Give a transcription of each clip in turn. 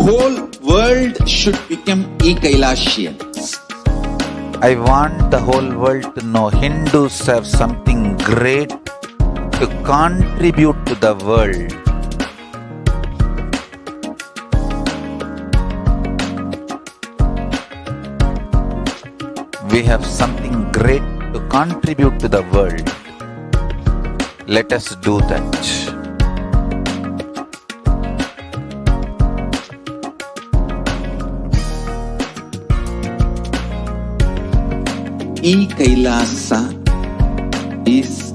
whole world should become e-Kailashians. I want the whole world to know Hindus have something great to contribute to the world. We have something great to contribute to the world. Let us do that. E-Kailasa is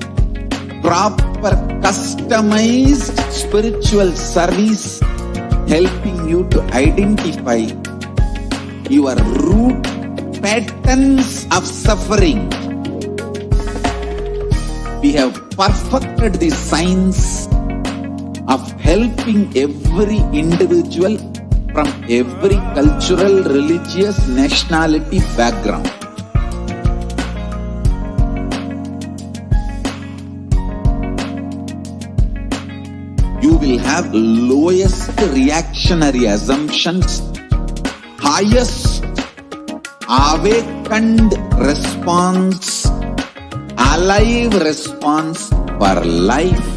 proper customized spiritual service helping you to identify your root patterns of suffering. We have perfected the science of helping every individual from every cultural, religious, nationality background. You will have lowest reactionary assumptions, highest awakened response, alive response for life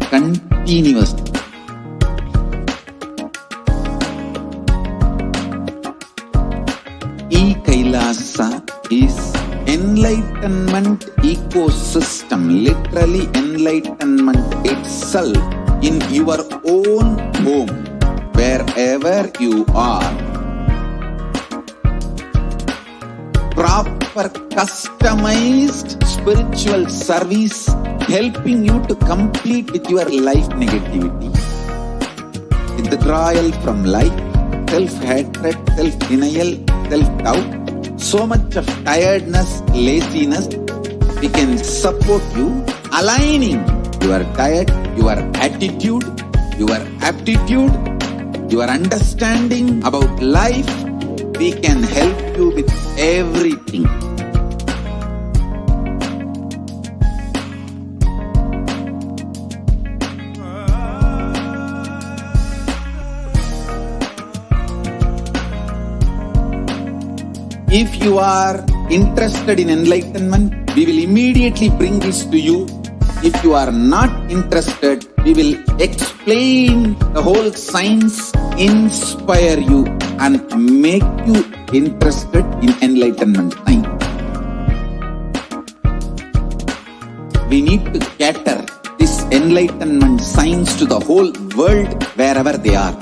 continuously. E-Kailasa is enlightenment ecosystem, literally enlightenment itself in your own home, wherever you are. Proper customized spiritual service helping you to complete with your life negativity. Withdrawal from life, self-hatred, self-denial, self-doubt, so much of tiredness, laziness, we can support you aligning your diet, your attitude, your aptitude, your understanding about life. We can help you with everything. If you are interested in enlightenment, we will immediately bring this to you. If you are not interested, we will explain the whole science, inspire you and make you interested in enlightenment science. We need to cater this enlightenment science to the whole world wherever they are,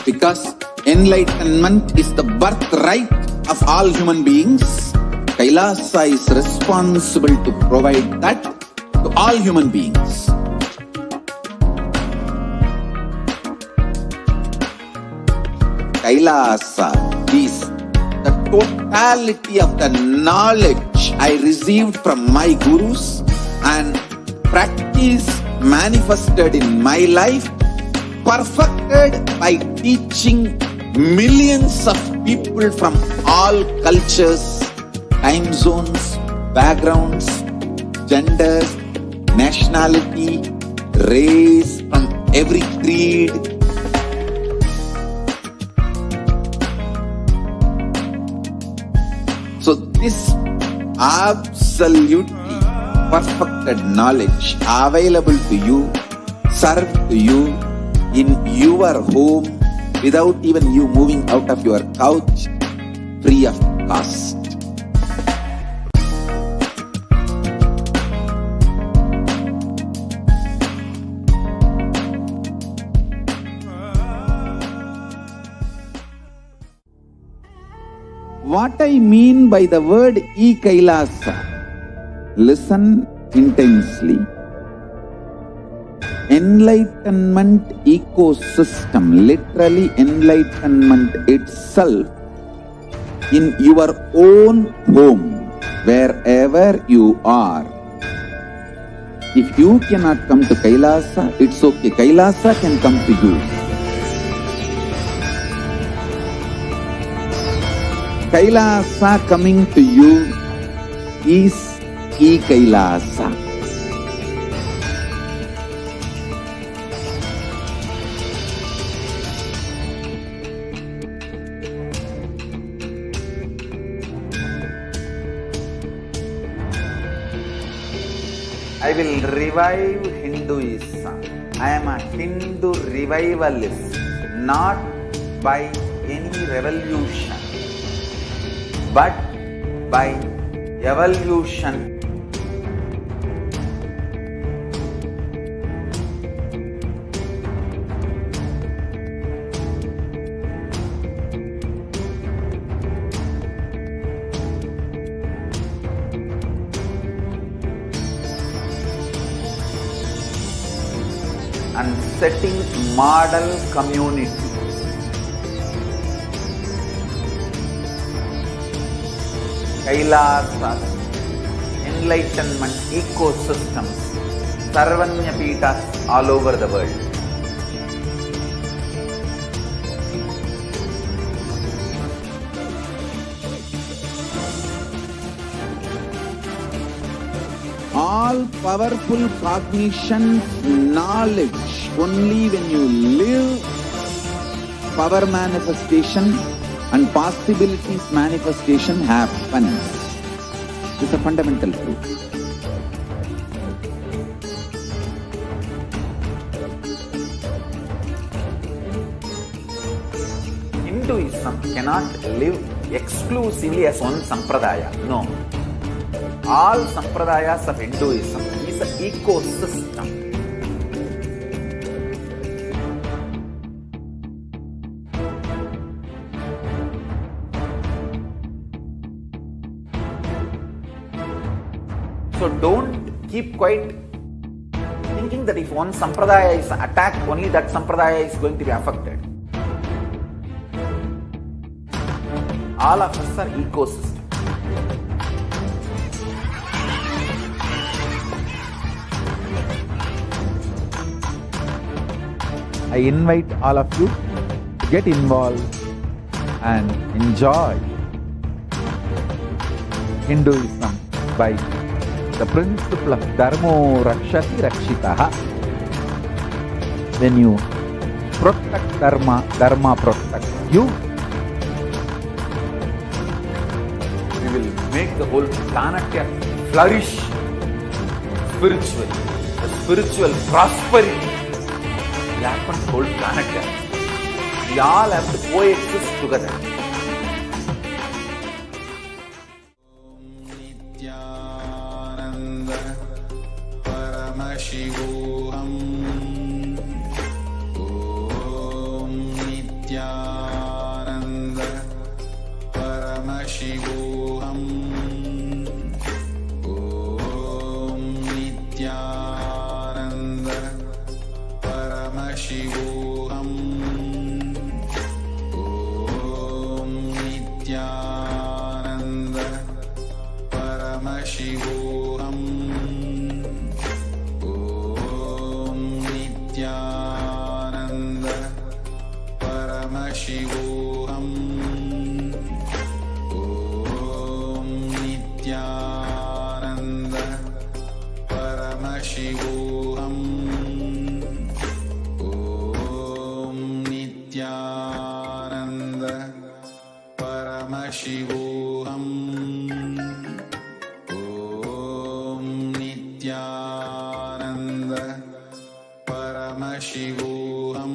because enlightenment is the birthright of all human beings. Kailasa is responsible to provide that to all human beings. Kailasa is the totality of the knowledge I received from my gurus and practice manifested in my life, perfected by teaching millions of people from all cultures, time zones, backgrounds, genders, nationality, race, from every creed. So this absolutely perfected knowledge available to you, served to you in your home without even you moving out of your couch, free of cost. What I mean by the word e-Kailasa, listen intensely. Enlightenment ecosystem, literally enlightenment itself in your own home, wherever you are. If you cannot come to Kailasa, it's okay. Kailasa can come to you. Kailasa coming to you is e-Kailasa. I will revive Hinduism. I am a Hindu revivalist, not by any revolution, but by evolution. And setting model community. Kailasas, enlightenment ecosystems, Sarvanya Peethas all over the world. All powerful cognition, knowledge, only when you live, power manifestation and possibilities manifestation happens. It's a fundamental truth. Hinduism cannot live exclusively as one sampradaya. No. All sampradayas of Hinduism is an ecosystem. So don't keep quiet thinking that if one sampradaya is attacked, only that sampradaya is going to be affected. All of us are ecosystem. I invite all of you to get involved and enjoy Hinduism by the principle of Dharmo Rakshati Rakshitaha. When you protect Dharma, Dharma protects you. We will make the whole planet flourish spiritually. The spiritual prosperity will happen to the whole planet. We all have to coexist together. Nithyananda Paramashivoham. Om Nithyananda Paramashivoham. Om Nithyananda Paramashivoham. Om Nithyananda Paramashivoham. Om Nithyananda Paramashivoham. Om Nithyananda Paramashivoham. Om Nithyananda Paramashivoham. Om Nithyananda Paramashivoham. Om Nithyananda Paramashivoham. Om Nithyananda Paramashivoham. Om Nithyananda Paramashivoham.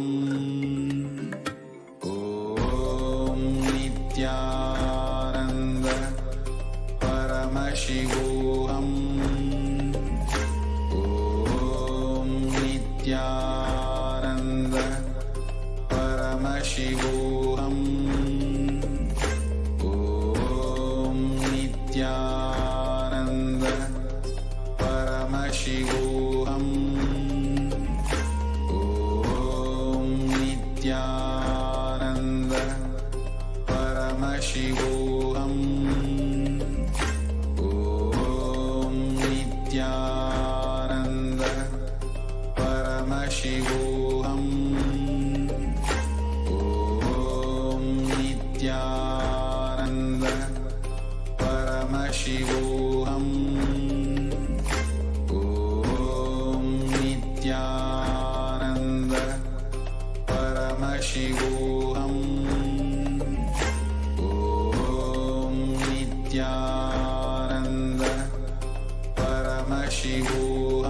Om Nithyananda Paramashivoham. Om Nithyananda Paramashivoham. Om Nithyananda Paramashivoham. Om Nithyananda Paramashivoham. Om Nithyananda Paramashivoham.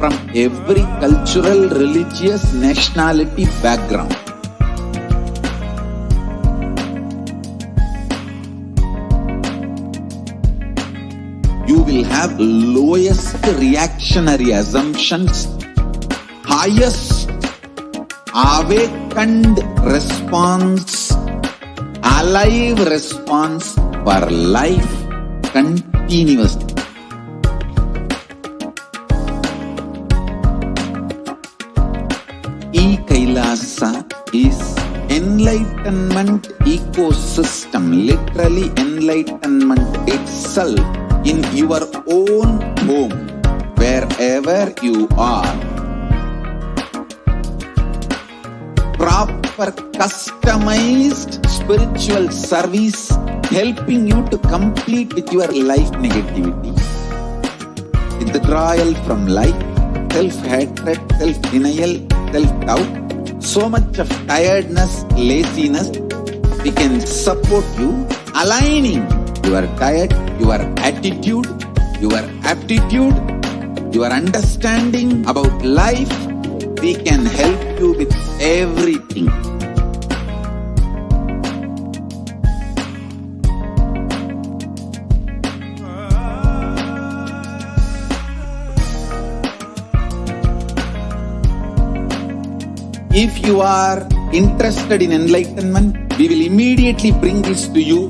from every cultural, religious, nationality background. You will have lowest reactionary assumptions, highest awakened response, alive response for life continuously. E-Kailasa is enlightenment ecosystem, literally enlightenment itself in your own home, wherever you are. Proper customized spiritual service helping you to complete with your life negativity, withdrawal from life, self-hatred, self-denial, self-doubt, so much of tiredness, laziness. We can support you aligning your diet, your attitude, your aptitude, your understanding about life. We can help you with everything. If you are interested in enlightenment, we will immediately bring this to you.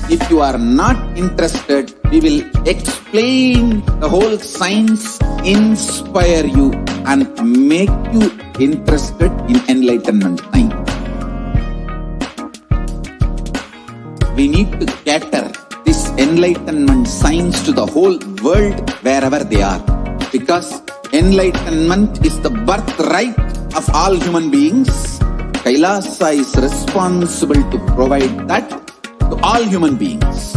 If you are not interested, we will explain the whole science, inspire you and make you interested in enlightenment science. We need to cater this enlightenment science to the whole world wherever they are, because enlightenment is the birthright of all human beings. Kailasa is responsible to provide that to all human beings.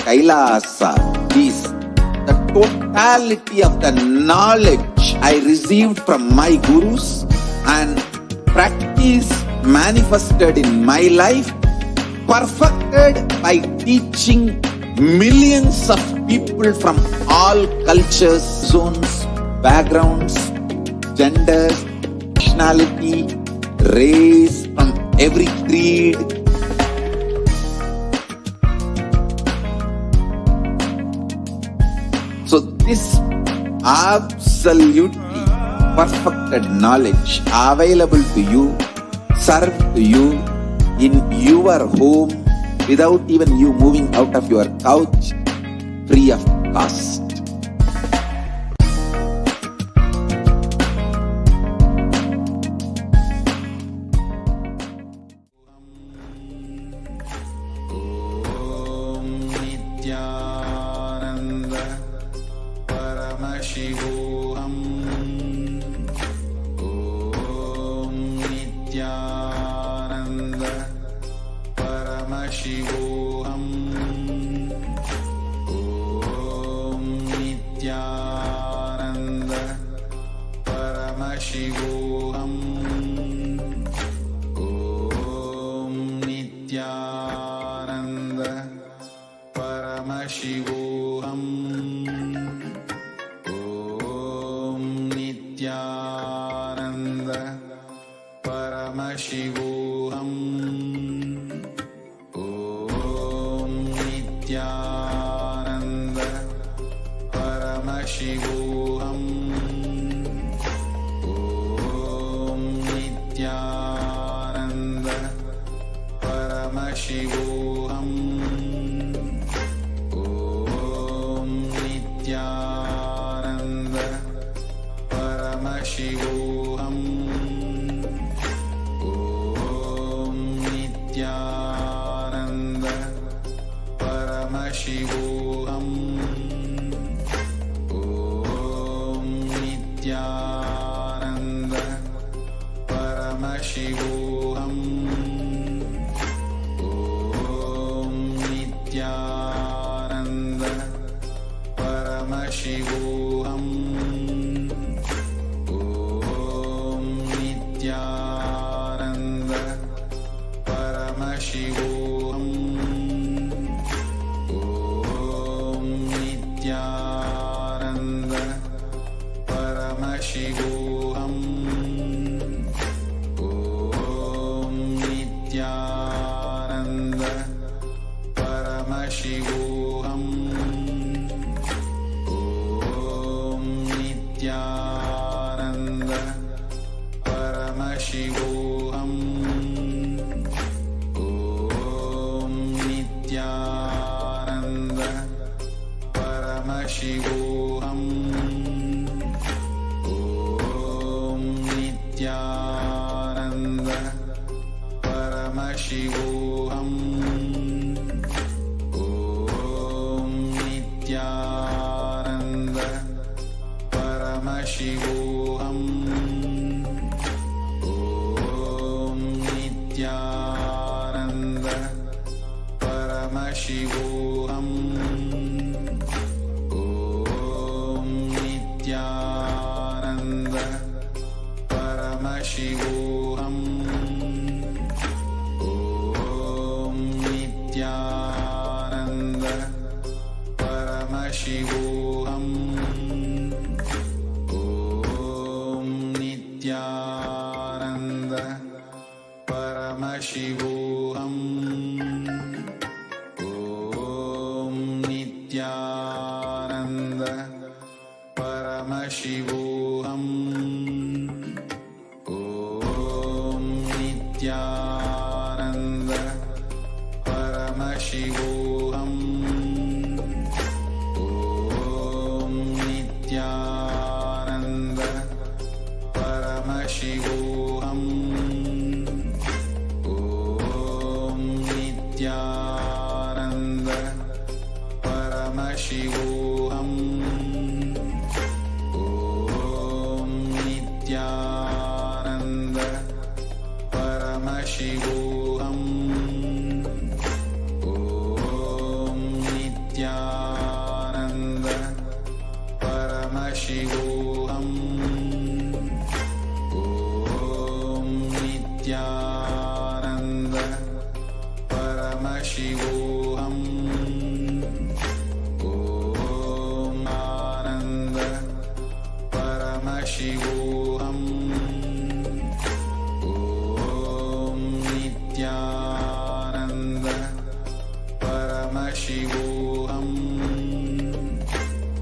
Kailasa is the totality of the knowledge I received from my gurus and practice manifested in my life, perfected by teaching millions of people from all cultures, zones, backgrounds, genders, nationality, race, from every creed. So this absolutely perfected knowledge available to you, served to you in your home without even you moving out of your couch, free of cost. Om Nithyananda Paramashivoham. Om Nithyananda Paramashivoham. Om Nithyananda Paramashivoham. Om Nithyananda Paramashivoham. Om Nithyananda Paramashivoham. Om Nithyananda Paramashivoham. Om Nithyananda Paramashivoham. Om Nithyananda Paramashivoham. Om Nithyananda Paramashivoham. Om Nithyananda Paramashivoham. Om Nithyananda Paramashivoham. Om Nithyananda Paramashivoham. Om Nithyananda Paramashivoham. Om Nithyananda Paramashivoham. Om Nithyananda Paramashivoham. Om Nithyananda Paramashivoham. Om Nithyananda Paramashivoham. Om Nithyananda Paramashivoham. Om Nithyananda Paramashivoham. Om Nithyananda Paramashivoham. Om Nithyananda Paramashivoham. Om Nithyananda Paramashivoham. Om Nithyananda Paramashivoham. Om Nithyananda Paramashivoham. Om Nithyananda Paramashivoham. Om Nithyananda Paramashivoham. Om Nithyananda Paramashivoham. Om Nithyananda Paramashivoham. Om Nithyananda Paramashivoham. Om Ananda Paramashivoham. Om Nithyananda Paramashivoham.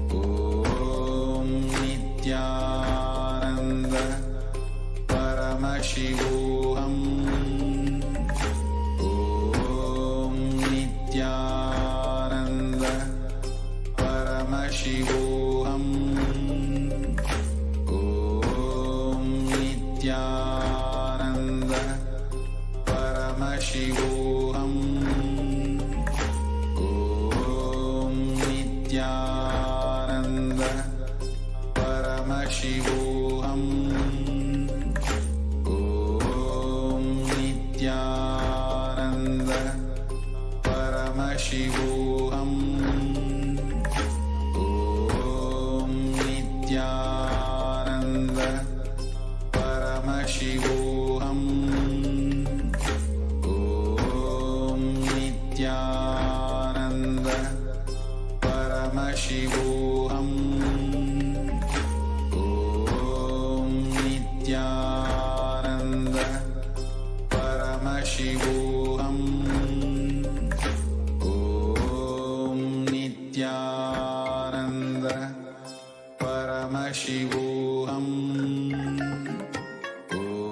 Om Nithyananda Paramashivoham. Om Nithyananda Paramashivoham. Om Nithyananda Paramashivoham. Om Nithyananda Paramashivoham. Om Nithyananda Paramashivoham. Om Nithyananda Paramashivoham. Om Nithyananda Paramashivoham. Om Nithyananda Paramashivoham. Om Nithyananda Paramashivoham.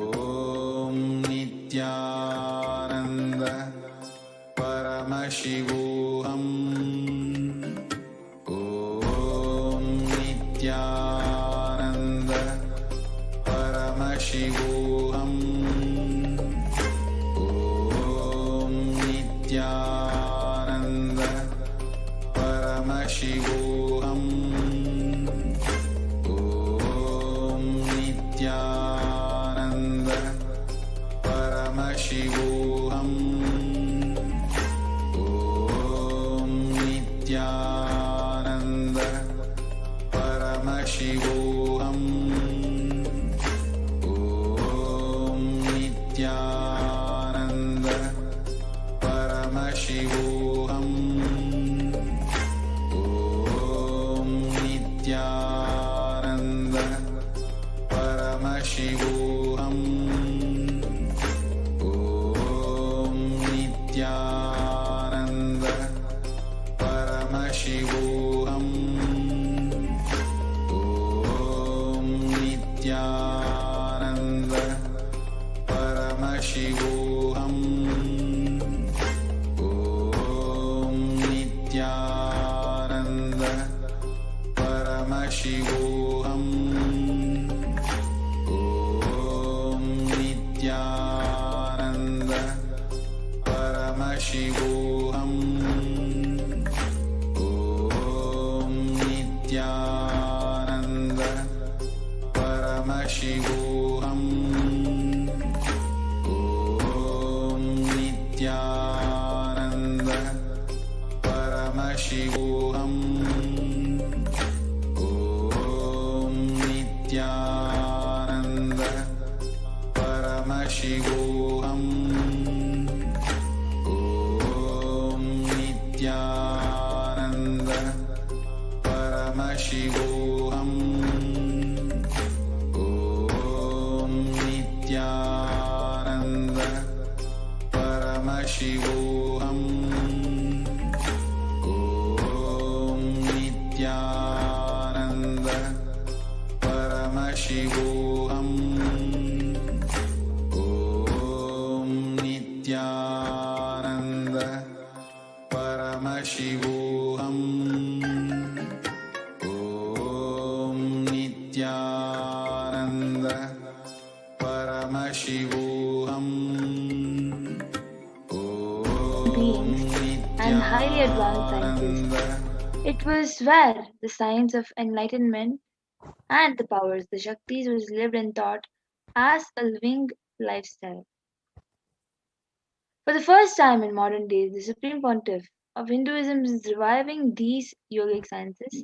Om Nithyananda Paramashivoham. Om Nithyananda Paramashivoham. Om Nithyananda Paramashivoham. Om Nithyananda Paramashivoham. Om Nithyananda Paramashivoham. Om Nithyananda Paramashivoham. Om Paramashivoham. Om Nithyananda Paramashivoham. Om Nithyananda Paramashivoham. Om Nithyananda Paramashivoham. Om Nithyananda Paramashivoham. Om Nithyananda Paramashivoham. Om Nithyananda Paramashivoham. Om Nithyananda Paramashivoham. Om Nithyananda Paramashivoham. Om Nithyananda Paramashivoham. Om Nithyananda Paramashivoham. Om Nithyananda Paramashivoham. Beings and highly advanced scientists. It was where the science of enlightenment and the powers, the Shaktis, was lived and taught as a living lifestyle. For the first time in modern days, the Supreme Pontiff of Hinduism is reviving these yogic sciences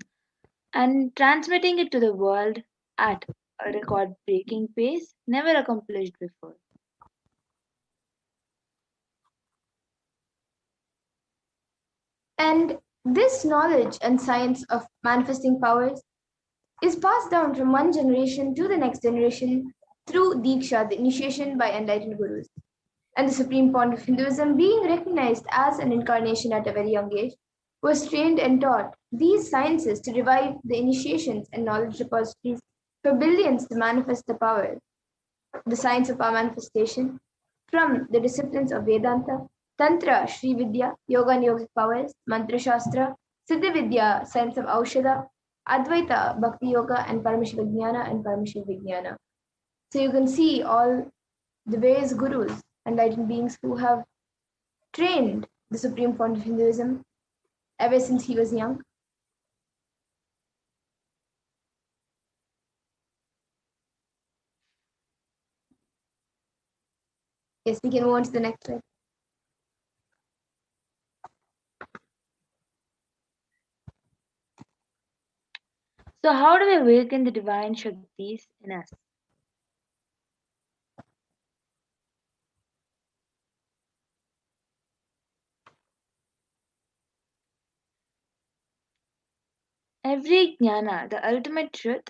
and transmitting it to the world at a record breaking pace never accomplished before. And this knowledge and science of manifesting powers is passed down from one generation to the next generation through Diksha, the initiation by enlightened gurus. And the Supreme Pontiff of Hinduism, being recognized as an incarnation at a very young age, was trained and taught these sciences to revive the initiations and knowledge repositories for billions to manifest the power, the science of power manifestation, from the disciplines of Vedanta, Tantra, Sri Vidya, Yoga and Yogic powers, Mantra Shastra, Siddha Vidya, science of Aushadha, Advaita, Bhakti Yoga, and Paramashivoham and Paramashivoham. So you can see all the various gurus, enlightened beings who have trained the Supreme Pontiff of Hinduism ever since he was young. Yes, we can move on to the next slide. So, how do we awaken the divine Shaktis in us? Every jnana, the ultimate truth,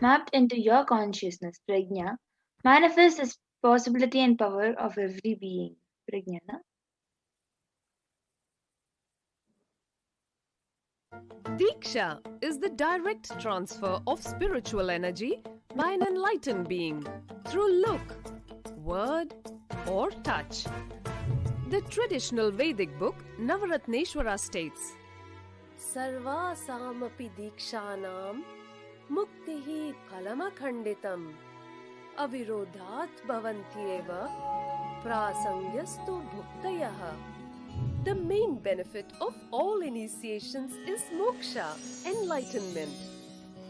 mapped into your consciousness, prajna, manifests as possibility and power of every being, prajnana. Diksha is the direct transfer of spiritual energy by an enlightened being through look, word, or touch. The traditional Vedic book Navaratneshwara states, Sarvasamapi Dikshanam Muktihi Phalamakhanditam Avirodhat Bhavantyeva Prasangyastu Bhuktayaha. The main benefit of all initiations is moksha, enlightenment.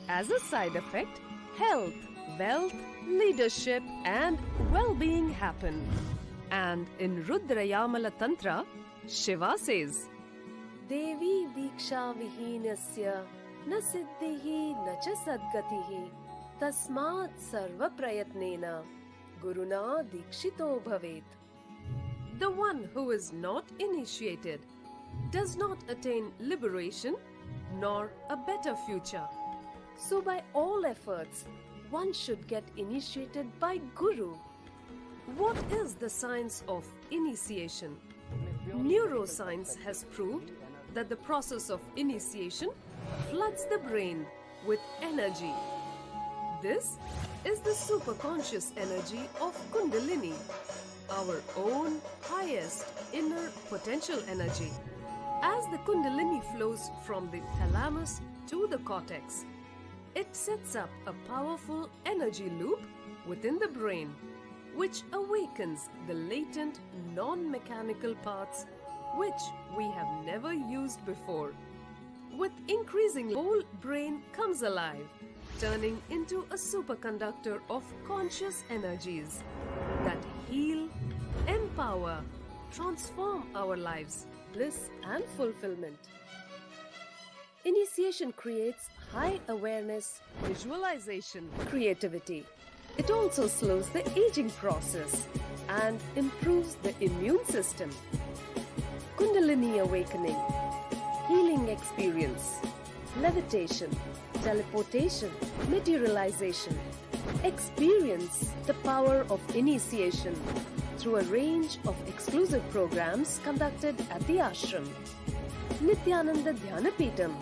As a side effect, health, wealth, leadership, and well-being happen. And in Rudrayamala Tantra, Shiva says, Devi Diksha Vihinasya Na Siddhihi Na Cha Sadgatihi Tasmat Sarva Prayatnena Guruna Dikshito Bhavet. The one who is not initiated does not attain liberation nor a better future. So by all efforts, one should get initiated by Guru. What is the science of initiation? Neuroscience has proved that the process of initiation floods the brain with energy. This is the superconscious energy of Kundalini, our own highest inner potential energy. As the Kundalini flows from the thalamus to the cortex, it sets up a powerful energy loop within the brain, which awakens the latent non-mechanical parts which we have never used before. With increasing, the whole brain comes alive, turning into a superconductor of conscious energies that heal, empower, transform our lives, bliss and fulfillment. Initiation creates high awareness, visualization, creativity. It also slows the aging process and improves the immune system. Kundalini awakening, healing experience, levitation, teleportation, materialization. Experience the power of initiation through a range of exclusive programs conducted at the ashram. Nithyananda Dhyanapitham,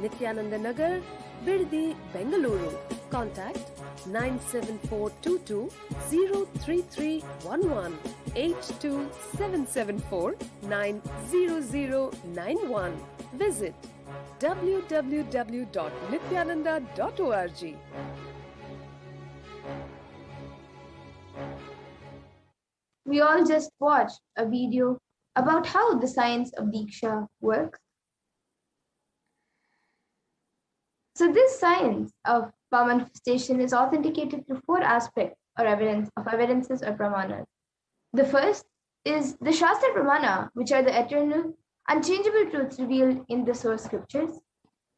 Nithyananda Nagar, Biddi, Bengaluru. Contact 97422 03311 82774 90091. Visit www.nithyananda.org. We all just watched a video about how the science of Diksha works. So this science of power manifestation is authenticated through four aspects or evidences or pramanas. The first is the Shastra Pramana, which are the eternal, unchangeable truths revealed in the source scriptures.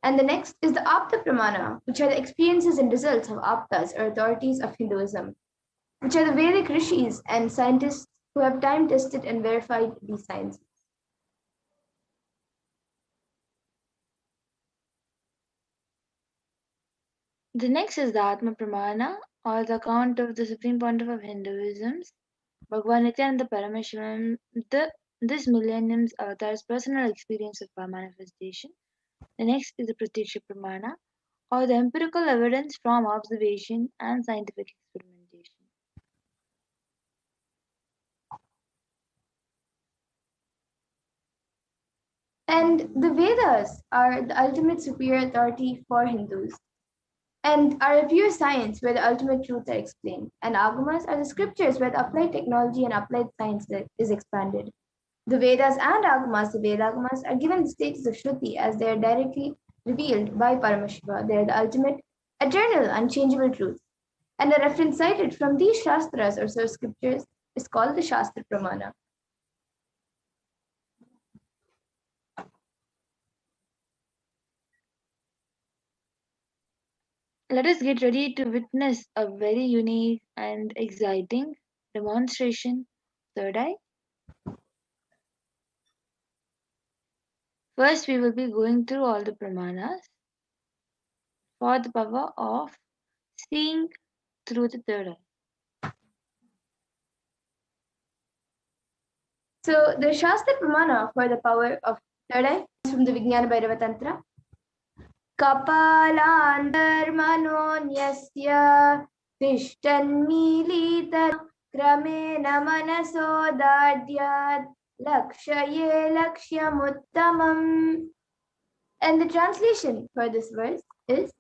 And the next is the Apta Pramana, which are the experiences and results of Aptas or authorities of Hinduism, which are the Vedic rishis and scientists who have time tested and verified these sciences. The next is the Atma Pramana, or the account of the Supreme Pontiff of Hinduism, Bhagavan Nithyananda Paramashivam, this millennium's avatar's personal experience of power manifestation. The next is the Pratyaksha Pramana, or the empirical evidence from observation and scientific experimentation. And the Vedas are the ultimate superior authority for Hindus and are a pure science where the ultimate truths are explained. And Agamas are the scriptures where the applied technology and applied science is expanded. The Vedas and Agamas, the Vedagamas, are given the status of Shruti as they are directly revealed by Paramashiva. They are the ultimate, eternal, unchangeable truths. And a reference cited from these Shastras or source scriptures is called the Shastra Pramana. Let us get ready to witness a very unique and exciting demonstration, third eye. First, we will be going through all the pramanas for the power of seeing through the third eye. So the Shastra Pramana for the power of third eye is from the Vijnana Bhairava Tantra. Kapalandarmanonyasya tishtanmilita kramena manasodadyat lakshaye lakshyamuttamam. And the translation for this verse is,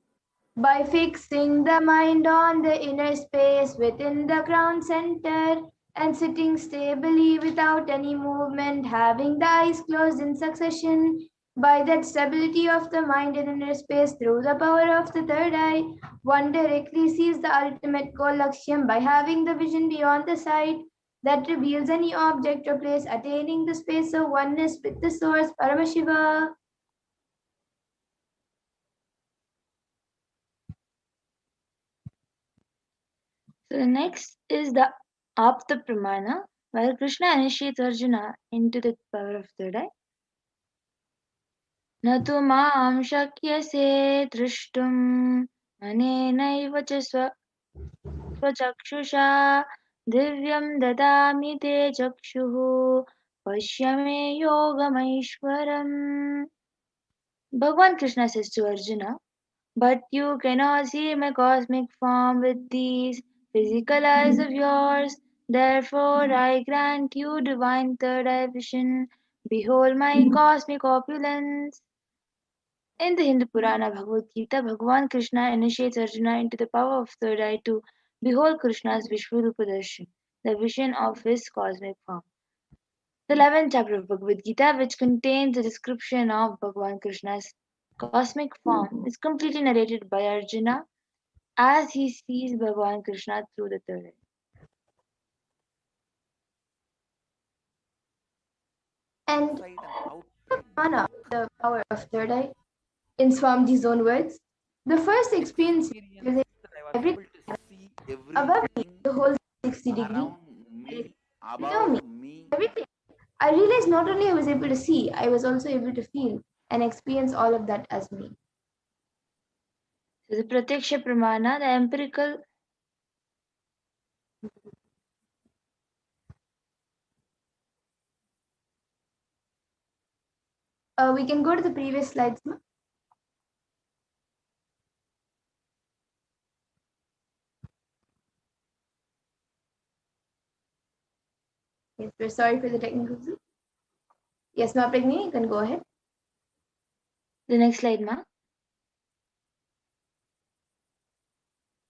by fixing the mind on the inner space within the crown center and sitting stably without any movement, having the eyes closed in succession, by that stability of the mind in inner space through the power of the third eye, one directly sees the ultimate goal Lakshyam by having the vision beyond the sight that reveals any object or place, attaining the space of oneness with the source, Paramashiva. So the next is the Apta Pramana, where Krishna initiates Arjuna into the power of third eye. न तु मां शक्यसे द्रष्टुम् अनेनैव च स्वचक्षुषा दिव्यं ददामि ते चक्षुः Papashya me yogamaishwaram. Bhagwan Krishna says to Arjuna, but you cannot see my cosmic form with these physical eyes of yours. Therefore, I grant you divine third eye vision. Behold my cosmic opulence. In the Hindu Purana Bhagavad Gita, Bhagavan Krishna initiates Arjuna into the power of third eye to behold Krishna's Vishwarupa Darshan, the vision of his cosmic form. The 11th chapter of Bhagavad Gita, which contains a description of Bhagavan Krishna's cosmic form, is completely narrated by Arjuna as he sees Bhagavan Krishna through the third eye. And Mana, the power of third eye, in Swamiji's own words, the first experience was everything above me, the whole 60 degree, below me, everything. I realized not only I was able to see, I was also able to feel and experience all of that as me. So the Pratyaksha Pramana, the empirical We can go to the previous slides now. Yes, we're sorry for the technical issue. Yes, Ma Pragni, you can go ahead. the next slide, ma.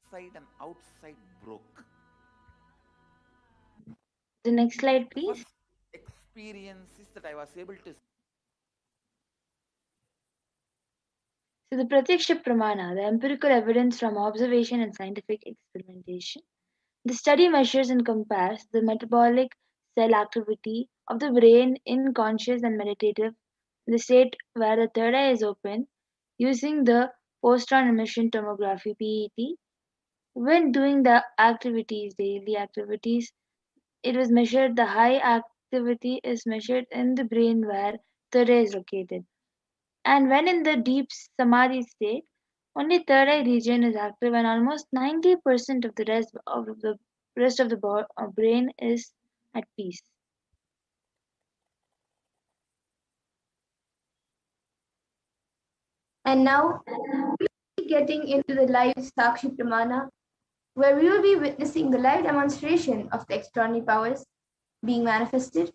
Inside and outside broke. The next slide, please. Experiences that I was able to. So the Pratyaksha Pramana, the empirical evidence from observation and scientific experimentation. The study measures and compares the metabolic cell activity of the brain in conscious and meditative, the state where the third eye is open, using the postron emission tomography PET. When doing the activities, daily activities, it was measured, the high activity is measured in the brain where third eye is located. And when in the deep samadhi state, only third eye region is active and almost 90% of the rest of the brain is at peace. And now, we'll be getting into the live Sakshi Pramana, where we will be witnessing the live demonstration of the extraordinary powers being manifested.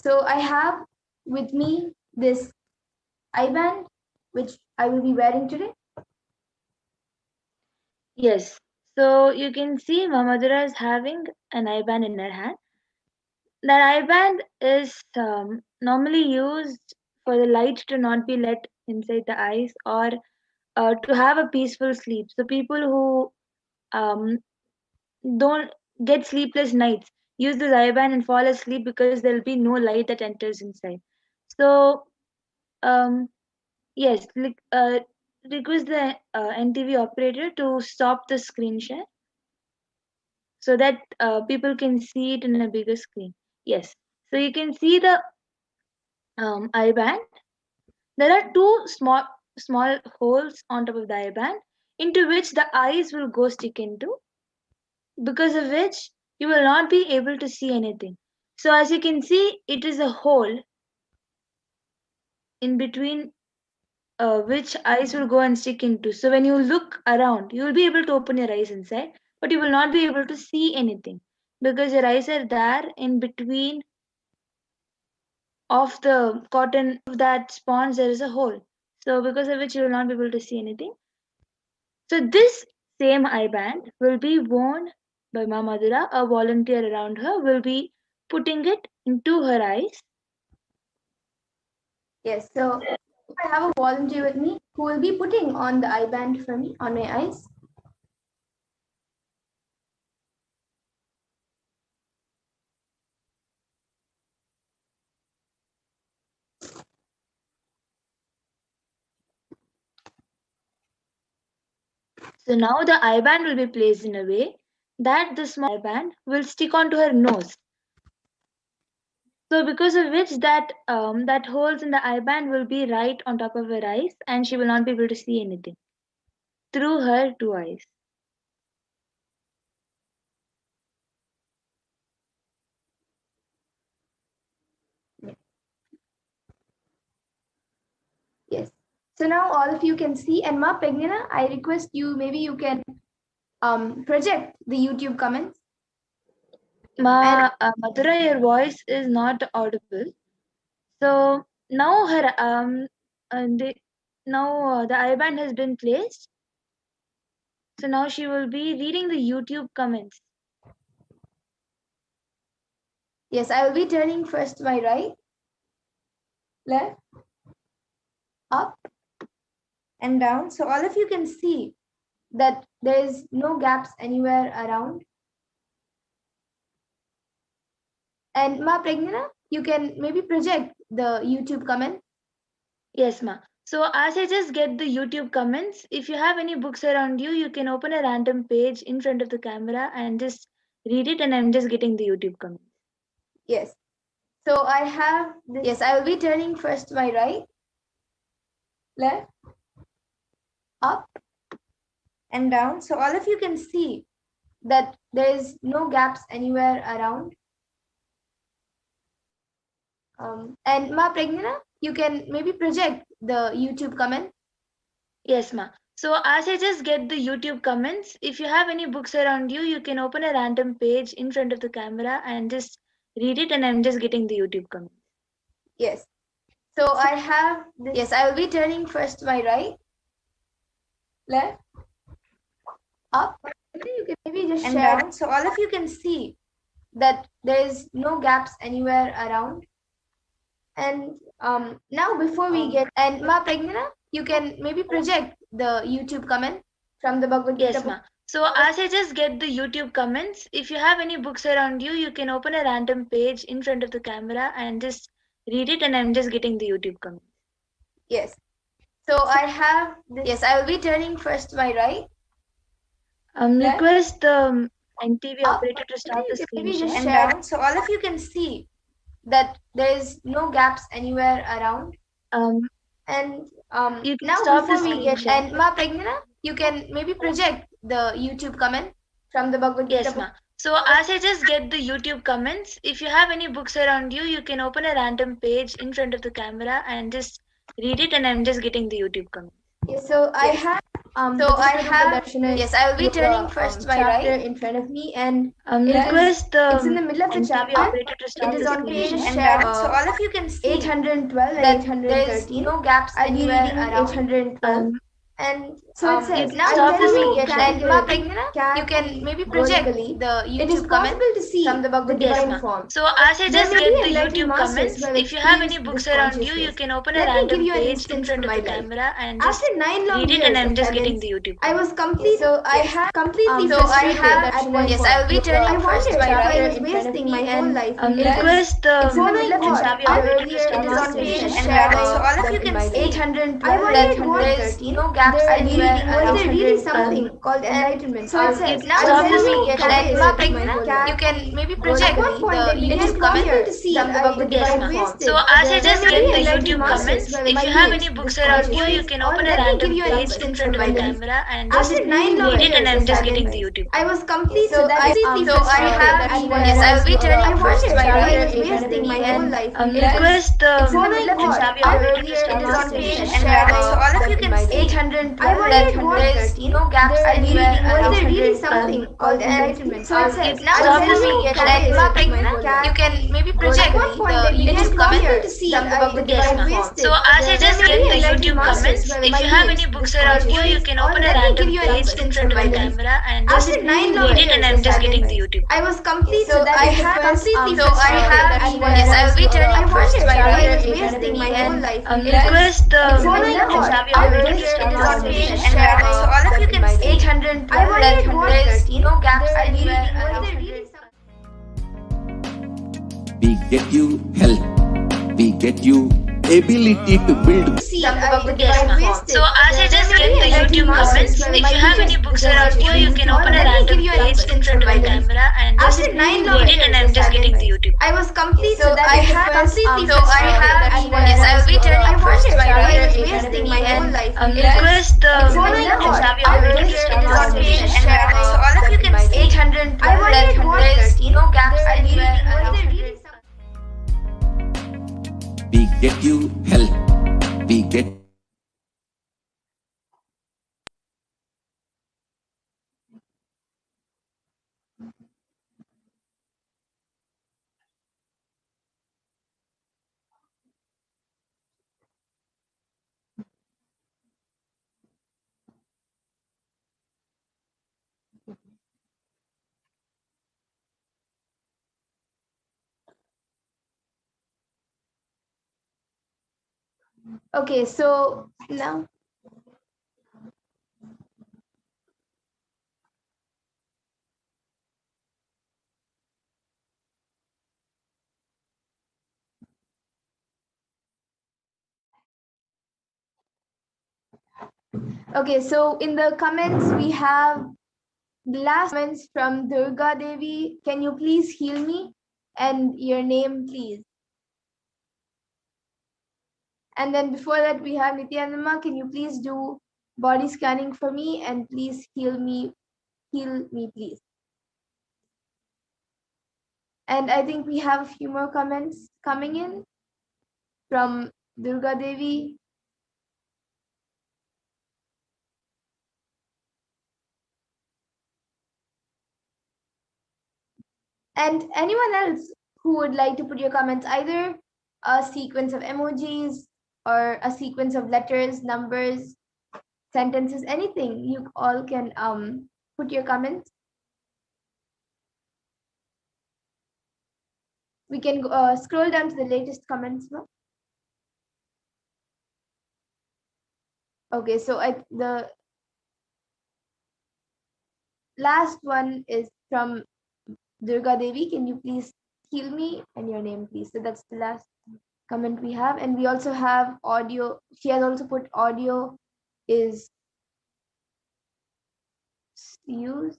So I have with me this I-band, which I will be wearing today. Yes, so you can see Mamadura is having an I-band in her hand. That I-band is normally used for the light to not be let inside the eyes or to have a peaceful sleep. So people who don't get sleepless nights use this I-band and fall asleep because there'll be no light that enters inside. So um, yes, request the NTV operator to stop the screen share so that people can see it in a bigger screen. Yes, so you can see the I-band. There are two small holes on top of the I-band into which the eyes will go stick into, because of which you will not be able to see anything. So as you can see, it is a hole in between which eyes will go and stick into. So when you look around, you will be able to open your eyes inside, but you will not be able to see anything because your eyes are there in between of the cotton of that sponge. There is a hole. So because of which you will not be able to see anything. So this same eye band will be worn by Ma Madhura. A volunteer around her will be putting it into her eyes. Yes, so I have a volunteer with me who will be putting on the eye band for me on my eyes. So now the eye band will be placed in a way that the small eye band will stick onto her nose. So because of which that holes in the eye band will be right on top of her eyes and she will not be able to see anything through her two eyes. So now all of you can see, and Ma Pegnina, I request you, maybe you can project the YouTube comments. Madhura, your voice is not audible. So now the IBand has been placed. So now she will be reading the YouTube comments. Yes, I will be turning first to my right, left, up, and down. So all of you can see that there is no gaps anywhere around. And Ma Pregnana, you can maybe project the YouTube comment. Yes, ma. So as I just get the YouTube comments, if you have any books around you, you can open a random page in front of the camera and just read it, and I'm just getting the YouTube comments. Yes. So I have this. Yes, I will be turning first to my right, left, up, and down. So all of you can see that there is no gaps anywhere around. And Ma Pregnana, you can maybe project the YouTube comment. Yes, ma. So as I just get the YouTube comments, if you have any books around you, you can open a random page in front of the camera and just read it, and I'm just getting the YouTube comments. Yes. So I have this. Yes, I will be turning first to my right, left, up. You can maybe just and share. Down. So all of you can see that there is no gaps anywhere around. And now before we get, and Ma Pregnana, you can maybe project the YouTube comment from the Bhagavad Gita. Yes, ma. So as I just get the YouTube comments, if you have any books around you, you can open a random page in front of the camera and just read it, and I'm just getting the YouTube comments. Yes. So I have this. Yes, I will be turning first to my right. Request the NTV operator to start the screen share. And down. So all of you can see that there is no gaps anywhere around. And you can now stop before the we screen get, share. and Ma Pregnana, you can maybe project the YouTube comment from the Bhagavad Gita. Yes, ma. So as I just get the YouTube comments, if you have any books around you, you can open a random page in front of the camera and just read it, and I'm just getting the YouTube comments. Yes, so I have yes, I will be turning first to my right in front of me, and request the it's in the middle of the NTV chapter. operator to start It is the on screen page share. shared. So all of you can see 812 and 813. No gaps anywhere around. 812. And so it says, now stop before the we get, screen and Ma Pregnana, you can maybe project the YouTube It is possible to see from the Bhagavad the Gita. divine Yes, form. ma'am. So as I There just may get be the enlightened YouTube masters comments, who have if you have any experienced books this around you, you consciousness. can open a Let me give random you an page in instance front from of my the life. camera and just After 9 long read it, years and I'm of just getting penance, the YouTube I comments. was completely, So I have completely so I frustrated have at one yes, point. I will be turning I first to wondered my if I right was in front of wasting me, my whole and life. Request the following what NTV I operator to earlier start it is the on screen page share. shared. So all of you can see 812. I wondered that what there is no gaps there anywhere was there really around. something called enlightenment. So it says, now stop before the we screen get, share. and Ma Pregnana, you can maybe project At one point, the I began YouTube to comment wonder to see from the Bhagavad Yes, Gita. ma'am. wasted. So as I There just may get be the enlightened YouTube masters comments, who have if you have any experienced books this around you, you consciousness. can Or open a let me random give you an page in instance front from of my the life. camera and just After read 9 long it, and years I'm of just getting penance, the YouTube I was completely So I have yes, I will be turning first to my I right was in front of wasting me, my whole and life. request the following what NTV I operator to earlier start it the is on screen page share. shared. So all of you can see 812. I wondered what there is no gaps There anywhere was around. there really something called enlightenment. So it says, now stop before the we screen get, share. and Ma Pregnana, cat. you can maybe project At one point, I the began YouTube to comment wonder to see from the Bhagavad Yes, Gita. ma'am. wasted. So as I There just may get be the enlightened YouTube masters comments, who have if you have any experienced books this around you, you consciousness. can Or open a let me random give you an page in instance front from of my the life. camera and just After 9 read long it, and years I'm of just getting the penance, YouTube. I was completely So I have completely so I have yes, I will be turning first to my I right was in front of wasting me, my whole and life. Request the following what NTV I operator to earlier start it is the on screen page share. shared. So all of you can see 812. I wondered what there is no gaps there anywhere was around. there really something We get you health. We get you ability to build. see From the Bhagavad Gita. Yes, ma'am. wasted. So as I just get the YouTube comments, if you have any books around you, you can open a random page in front of the camera and just After 9 long read it, and I'm years just of getting the penance, YouTube. I was completely So I have completely so I have yes, I will be turning first to my I right was in front of wasting me, my whole and life. Request the following what NTV I operator to earlier start it is the on screen page share. shared. So all of you can see 812. I wondered what there is no gaps there anywhere was around. there really something We get you health. We get Okay, so now. Okay, so in the comments we have the last comments from Durga Devi. Can you please heal me? And your name, please. And then before that, we have Nithyananda. Can you please do body scanning for me and please heal me, please. And I think we have a few more comments coming in from Durga Devi. And anyone else who would like to put your comments, either a sequence of emojis or a sequence of letters, numbers, sentences, anything, you all can put your comments. We can scroll down to the latest comments now. Okay, so the last one is from Durga Devi. Can you please heal me and your name, please? So that's the last comment we have. And we also have audio. She has also put audio is used.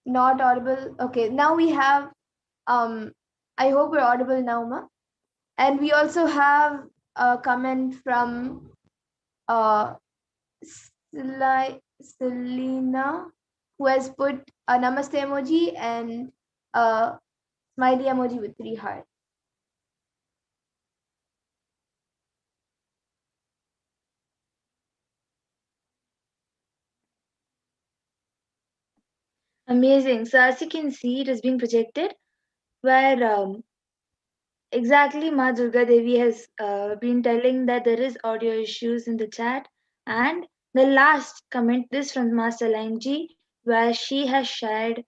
Not audible. Okay, now we have, I hope we're audible now, Ma. And we also have a comment from Selena, who has put a namaste emoji and a smiley emoji with 3 hearts. Amazing. So as you can see, it is being projected where exactly Ma Durga Devi has been telling that there is audio issues in the chat. And the last comment is from Master Line G, where she has shared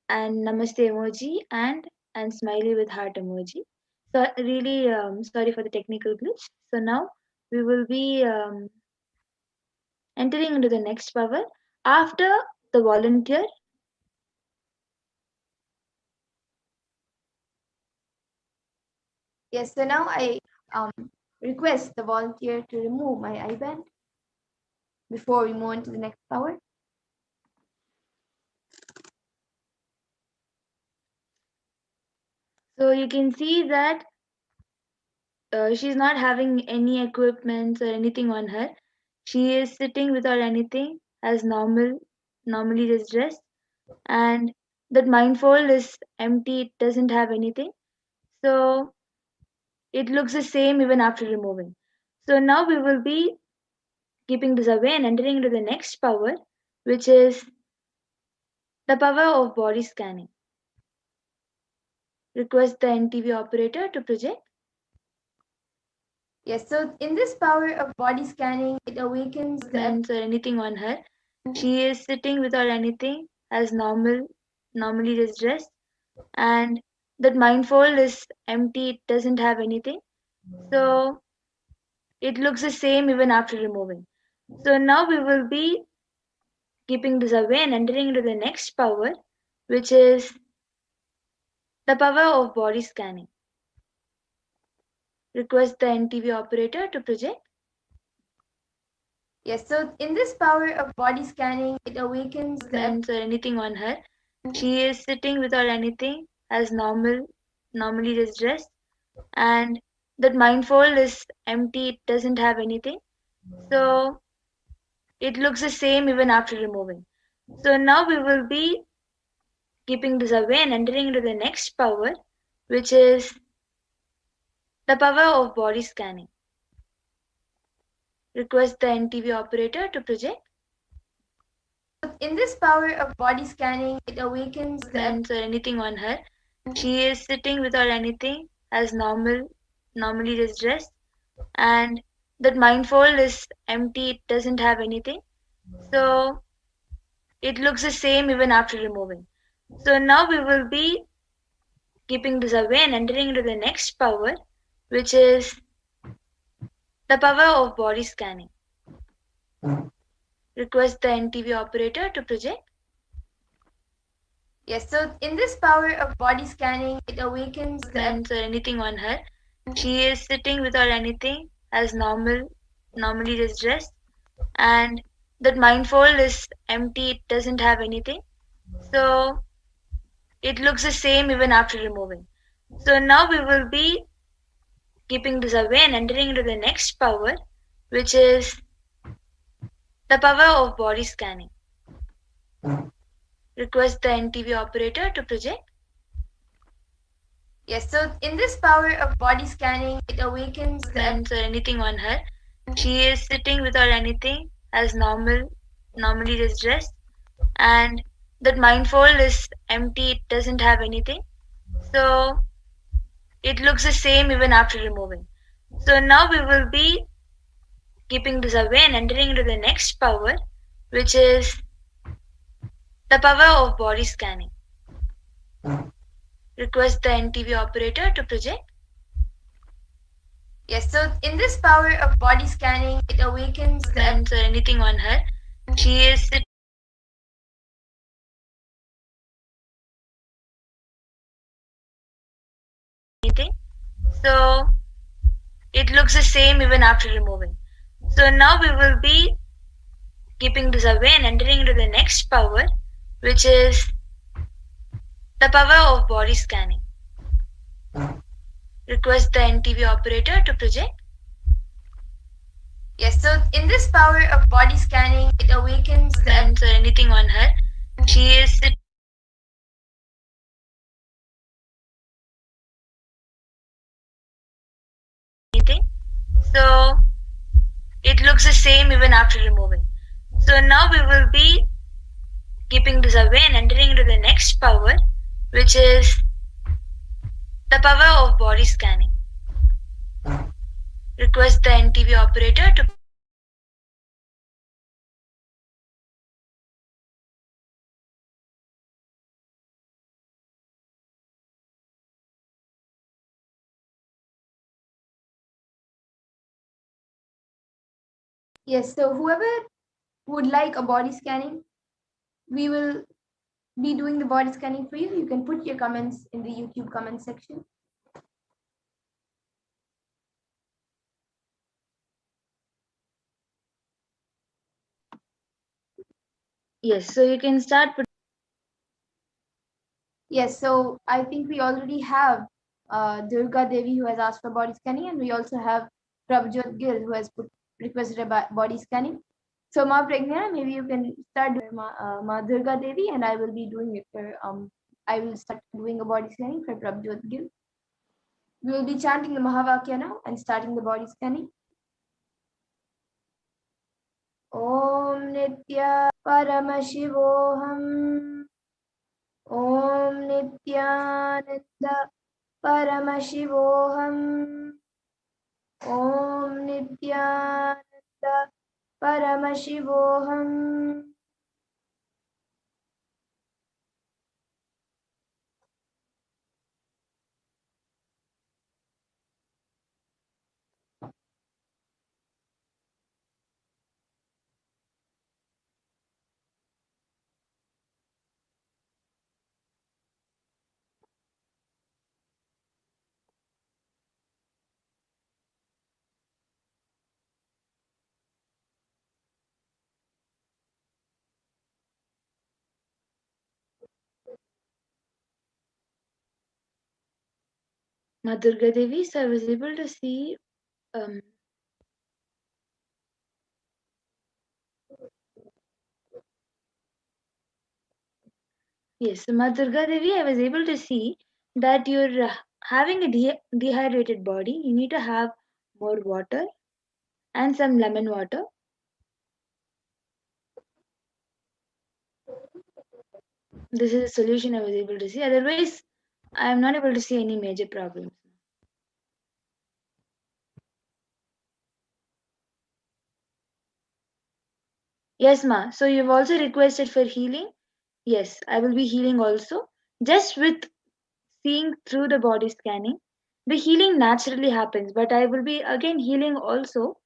an namaste emoji and smiley with heart emoji. So really sorry for the technical glitch. So now we will be entering into the next power after the volunteer. Yes, so now I request the volunteer to remove my eye band before we move on to the next power. So you can see that she's not having any equipment or anything on her. She is sitting without anything as normally just dressed. And that mindfold is empty, it doesn't have anything. So it looks the same even after removing. So now we will be keeping this away and entering into the next power, which is the power of body scanning. Request the NTV operator to project. Yes, so in this power of body scanning, it awakens the or anything on her. She is sitting without anything as normally just dressed. And that mindfold is empty, it doesn't have anything. So it looks the same even after removing. So now we will be keeping this away and entering into the next power, which is the power of body scanning. Request the NTV operator to project. Yes, so in this power of body scanning, it awakens the or anything on her. She is sitting without anything as normally just dressed. And that mindfold is empty, it doesn't have anything. So it looks the same even after removing. So now we will be keeping this away and entering into the next power, which is the power of body scanning. Request the NTV operator to project. In this power of body scanning, it awakens the or anything on her. She is sitting without anything as normally just dressed. And that mindfold is empty, it doesn't have anything. So it looks the same even after removing. So now we will be keeping this away and entering into the next power, which is the power of body scanning. Request the NTV operator to project. Yes, so in this power of body scanning, it awakens the Movements or anything on her. She is sitting without anything as normally just dressed, and that mind fold is empty, it doesn't have anything. So it looks the same even after removing. So now we will be keeping this away and entering into the next power, which is the power of body scanning. Request the NTV operator to project. Yes, so in this power of body scanning, it awakens the Movements or anything on her. She is sitting without anything as normally just dressed, and that mind fold is empty, it doesn't have anything. So it looks the same even after removing. So now we will be keeping this away and entering into the next power, which is the power of body scanning. Request the NTV operator to project. Yes, so in this power of body scanning, it awakens the Movements or anything on her. She is sitting anything. So it looks the same even after removing. So now we will be keeping this away and entering into the next power, which is the power of body scanning. Request the NTV operator to project. Yes, so in this power of body scanning, it awakens the Movements or anything on her. She is sitting anything. So it looks the same even after removing. So now we will be keeping this away and entering into the next power, which is the power of body scanning. Request the NTV operator to Yes, so whoever would like a body scanning, we will be doing the body scanning for you. You can put your comments in the YouTube comment section. yes. So you can start. Yes, so I think we already have Durga Devi who has asked for body scanning, and we also have Prabhjot Gill who has requested a body scanning. So Ma Pragna, maybe you can start doing Ma Durga Devi, and I will be doing it for I will start doing a body scanning for Prabhjot Gill. We will be chanting the Mahavakya now and starting the body scanning. Om Nitya Paramashivoham. Om Nityananda Paramashivoham. Om Nityananda Paramashivoham. Ma Durga Devi, so I was able to see yes, Ma Durga Devi, I was able to see that you're having a dehydrated body. You need to have more water and some lemon water. This is a solution I was able to see. Otherwise, I am not able to see any major problems. Yes, Ma. So you've also requested for healing. Yes, I will be healing also. Just with seeing through the body scanning. the healing naturally happens, but I will be again healing also.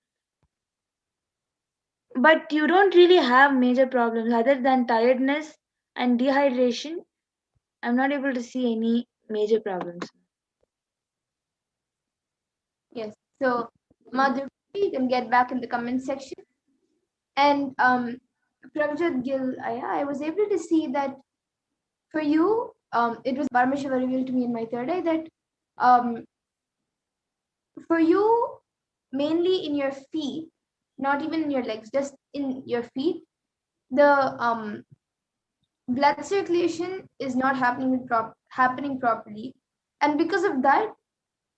But you don't really have major problems other than tiredness and dehydration. I'm not able to see any major problems. Yes. So, Madhur, you can get back in the comment section. And Prabhjot Gill, I was able to see that for you, it was Paramashiva revealed to me in my third eye that um, for you, mainly in your feet, not even in your legs, just in your feet, the blood circulation is not happening properly, and because of that,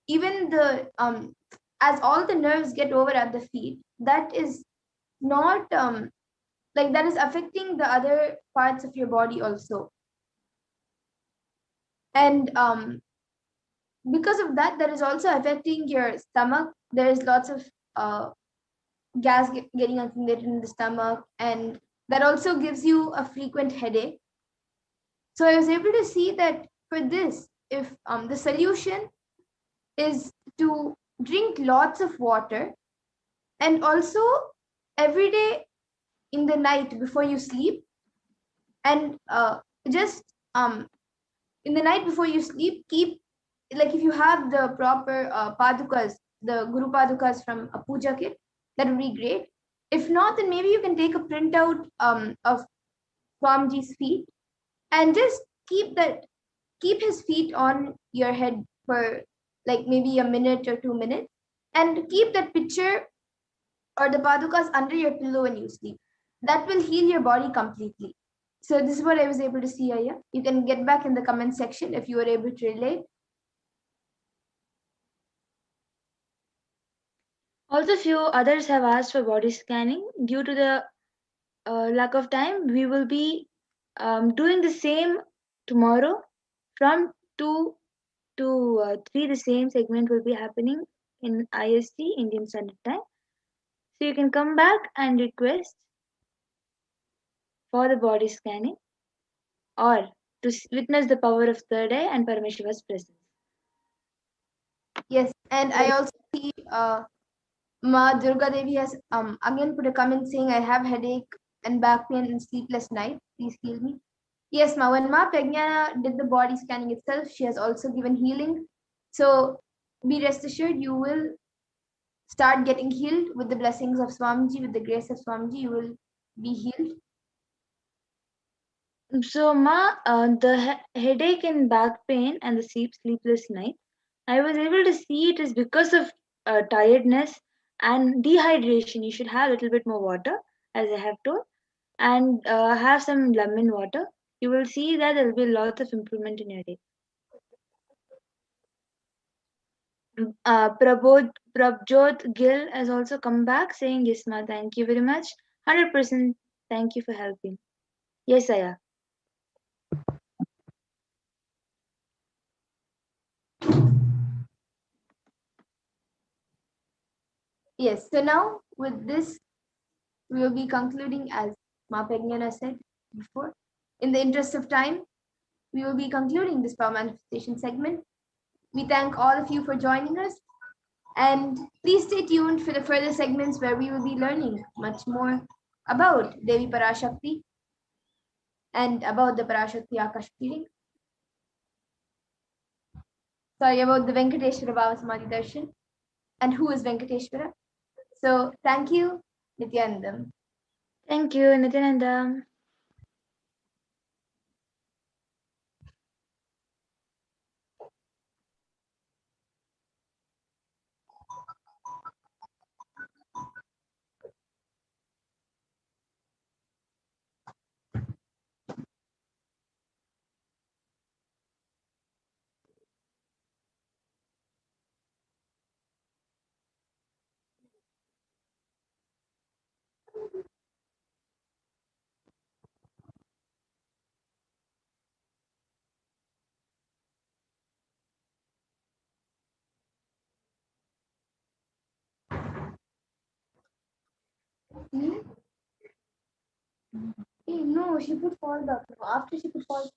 even the as all the nerves get over at the feet, that is not like that is affecting the other parts of your body also, and because of that, that is also affecting your stomach. There is lots of uh, gas getting accumulated in the stomach, and that also gives you a frequent headache. So I was able to see that for this, if the solution is to drink lots of water, and also every day in the night before you sleep, and just in the night before you sleep, keep, like, if you have the proper padukas, the guru padukas from a puja kit, that would be great. If not, then maybe you can take a printout of Swamiji's feet, and just keep his feet on your head for like maybe a minute or 2 minutes, and keep that picture or the padukas under your pillow when you sleep. That will heal your body completely. So this is what I was able to see, Aya. You can get back in the comment section if you were able to relate. Also, few others have asked for body scanning. Due to the lack of time, we will be doing the same tomorrow from 2 to 3. The same segment will be happening in IST, Indian Standard Time. So you can come back and request for the body scanning or to witness the power of third eye and Paramashiva's presence. Yes, and I also see Ma Durga Devi has again put a comment saying, I have headache and back pain and sleepless night. Please heal me. Yes, Ma, when Ma Prajna did the body scanning itself, she has also given healing. So be rest assured, you will start getting healed with the blessings of Swamiji, with the grace of Swamiji, you will be healed. So, Ma, the headache and back pain and the sleepless night, I was able to see it is because of tiredness and dehydration. You should have a little bit more water, as I have told, and have some lemon water. You will see that there will be lots of improvement in your day. Prabjot Gill has also come back saying, yes, Ma, thank you very much. 100% thank you for helping. Yes, Aya. Yes, so now with this, we will be concluding as Ma Prajna said before. In the interest of time, we will be concluding this power manifestation segment. We thank all of you for joining us, and please stay tuned for the further segments where we will be learning much more about Devi Parashakti and about the Parashakti Akashic reading. Sorry, about the Venkateshwara Bhava Samadhi Darshan and who is Venkateshwara. So thank you, Nithyanandam. Thank you, Nithyananda. Hey, no, she put fall back. After she put fall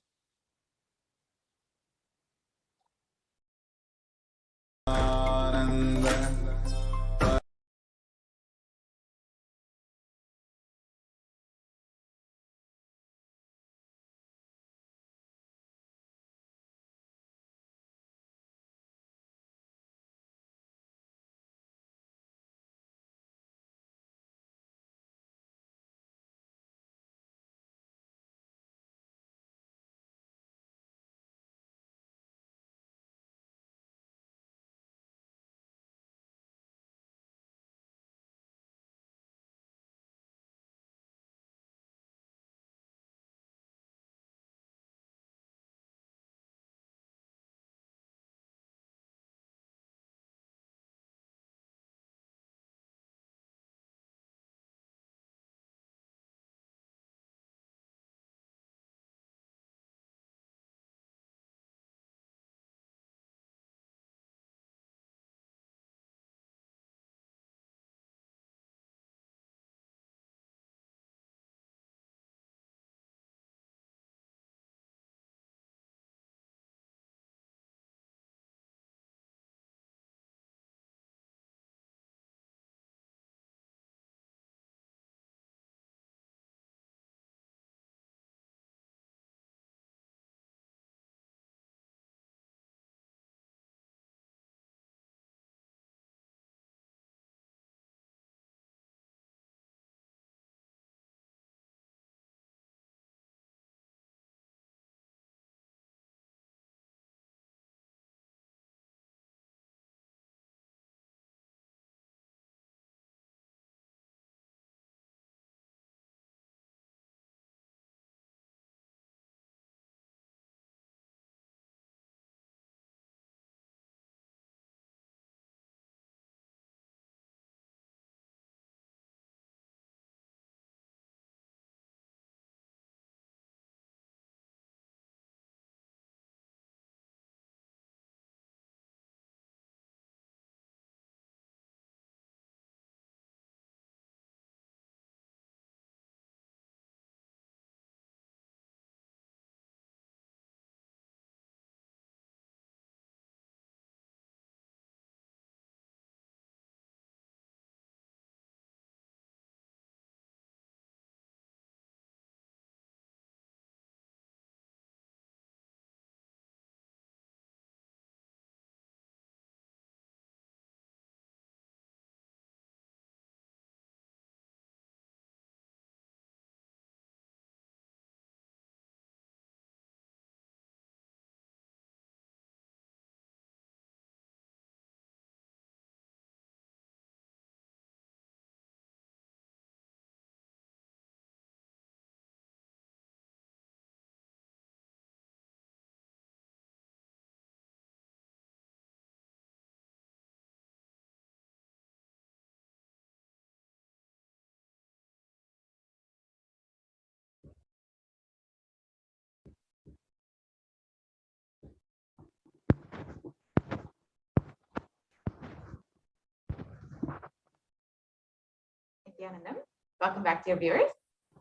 Nithyanandam. Welcome back, dear viewers.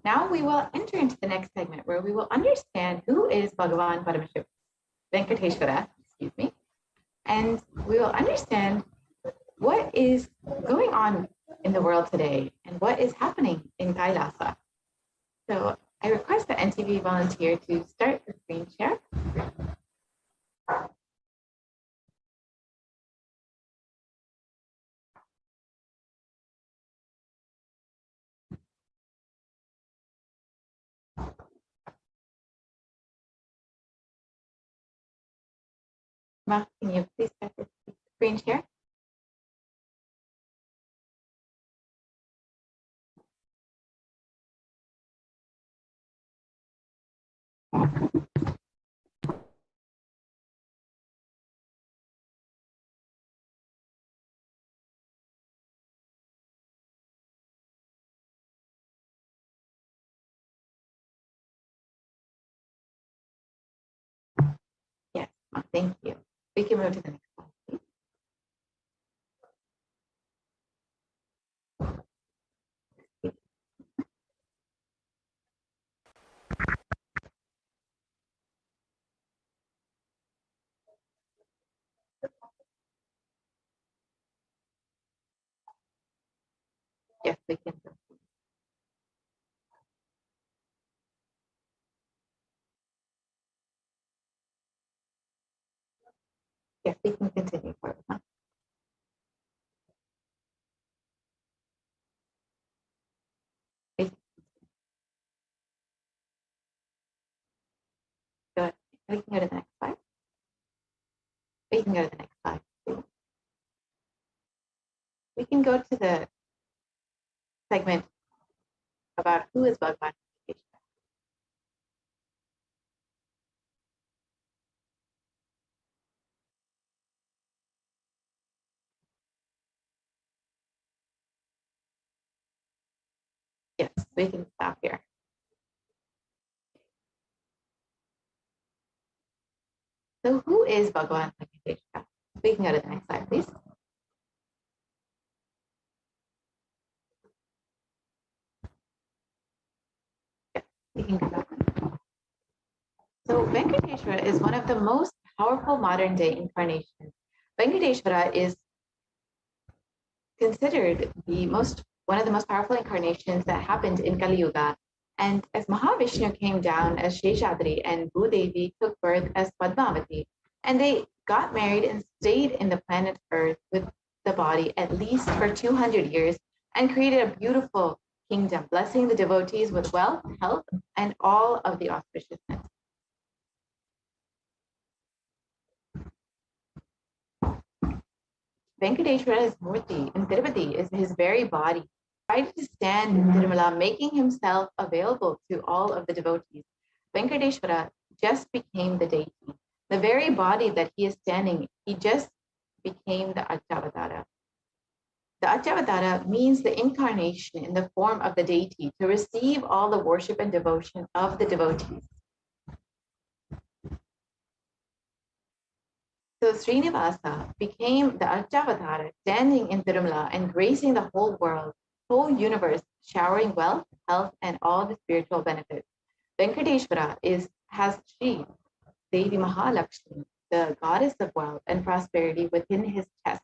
Now we will enter into the next segment where we will understand who is Bhagavan Paramashivoham, Venkateshwara, excuse me, and we will understand what is going on in the world today and what is happening in Kailasa. So I request the NTV volunteer to start the screen share. Ma, can you please start the screen share? Yes, Ma, thank you. We can move to the next slide, please. Yes, we can. Yes, we can continue forward. Huh? Good. We can go to the next slide. We can go to the next slide. Please. We can go to the segment about who is Bhagavan. Yes, we can stop here. So who is Bhagavan Venkateshwara? We can go to the next slide, please. Yes, we can go back. So Venkateshwara is one of the most powerful modern day incarnations. Venkateshwara is considered one of the most powerful incarnations that happened in Kali Yuga. And as Mahavishnu came down as Sheshadri and Bhudevi took birth as Padmavati, and they got married and stayed in the planet Earth with the body at least for 200 years and created a beautiful kingdom, blessing the devotees with wealth, health, and all of the auspiciousness. Venkateshwara's Murti in Tirupati is his very body. He tried to stand in Tirumala, making himself available to all of the devotees. Venkateshwara just became the deity. The very body that he is standing, he just became the Achyavadara. The Achyavadara means the incarnation in the form of the deity to receive all the worship and devotion of the devotees. So Srinivasa became the Achyavadara, standing in Tirumala and gracing the whole world, whole universe, showering wealth, health, and all the spiritual benefits. Venkateshwara has Shri Devi Mahalakshmi, the goddess of wealth and prosperity, within his chest.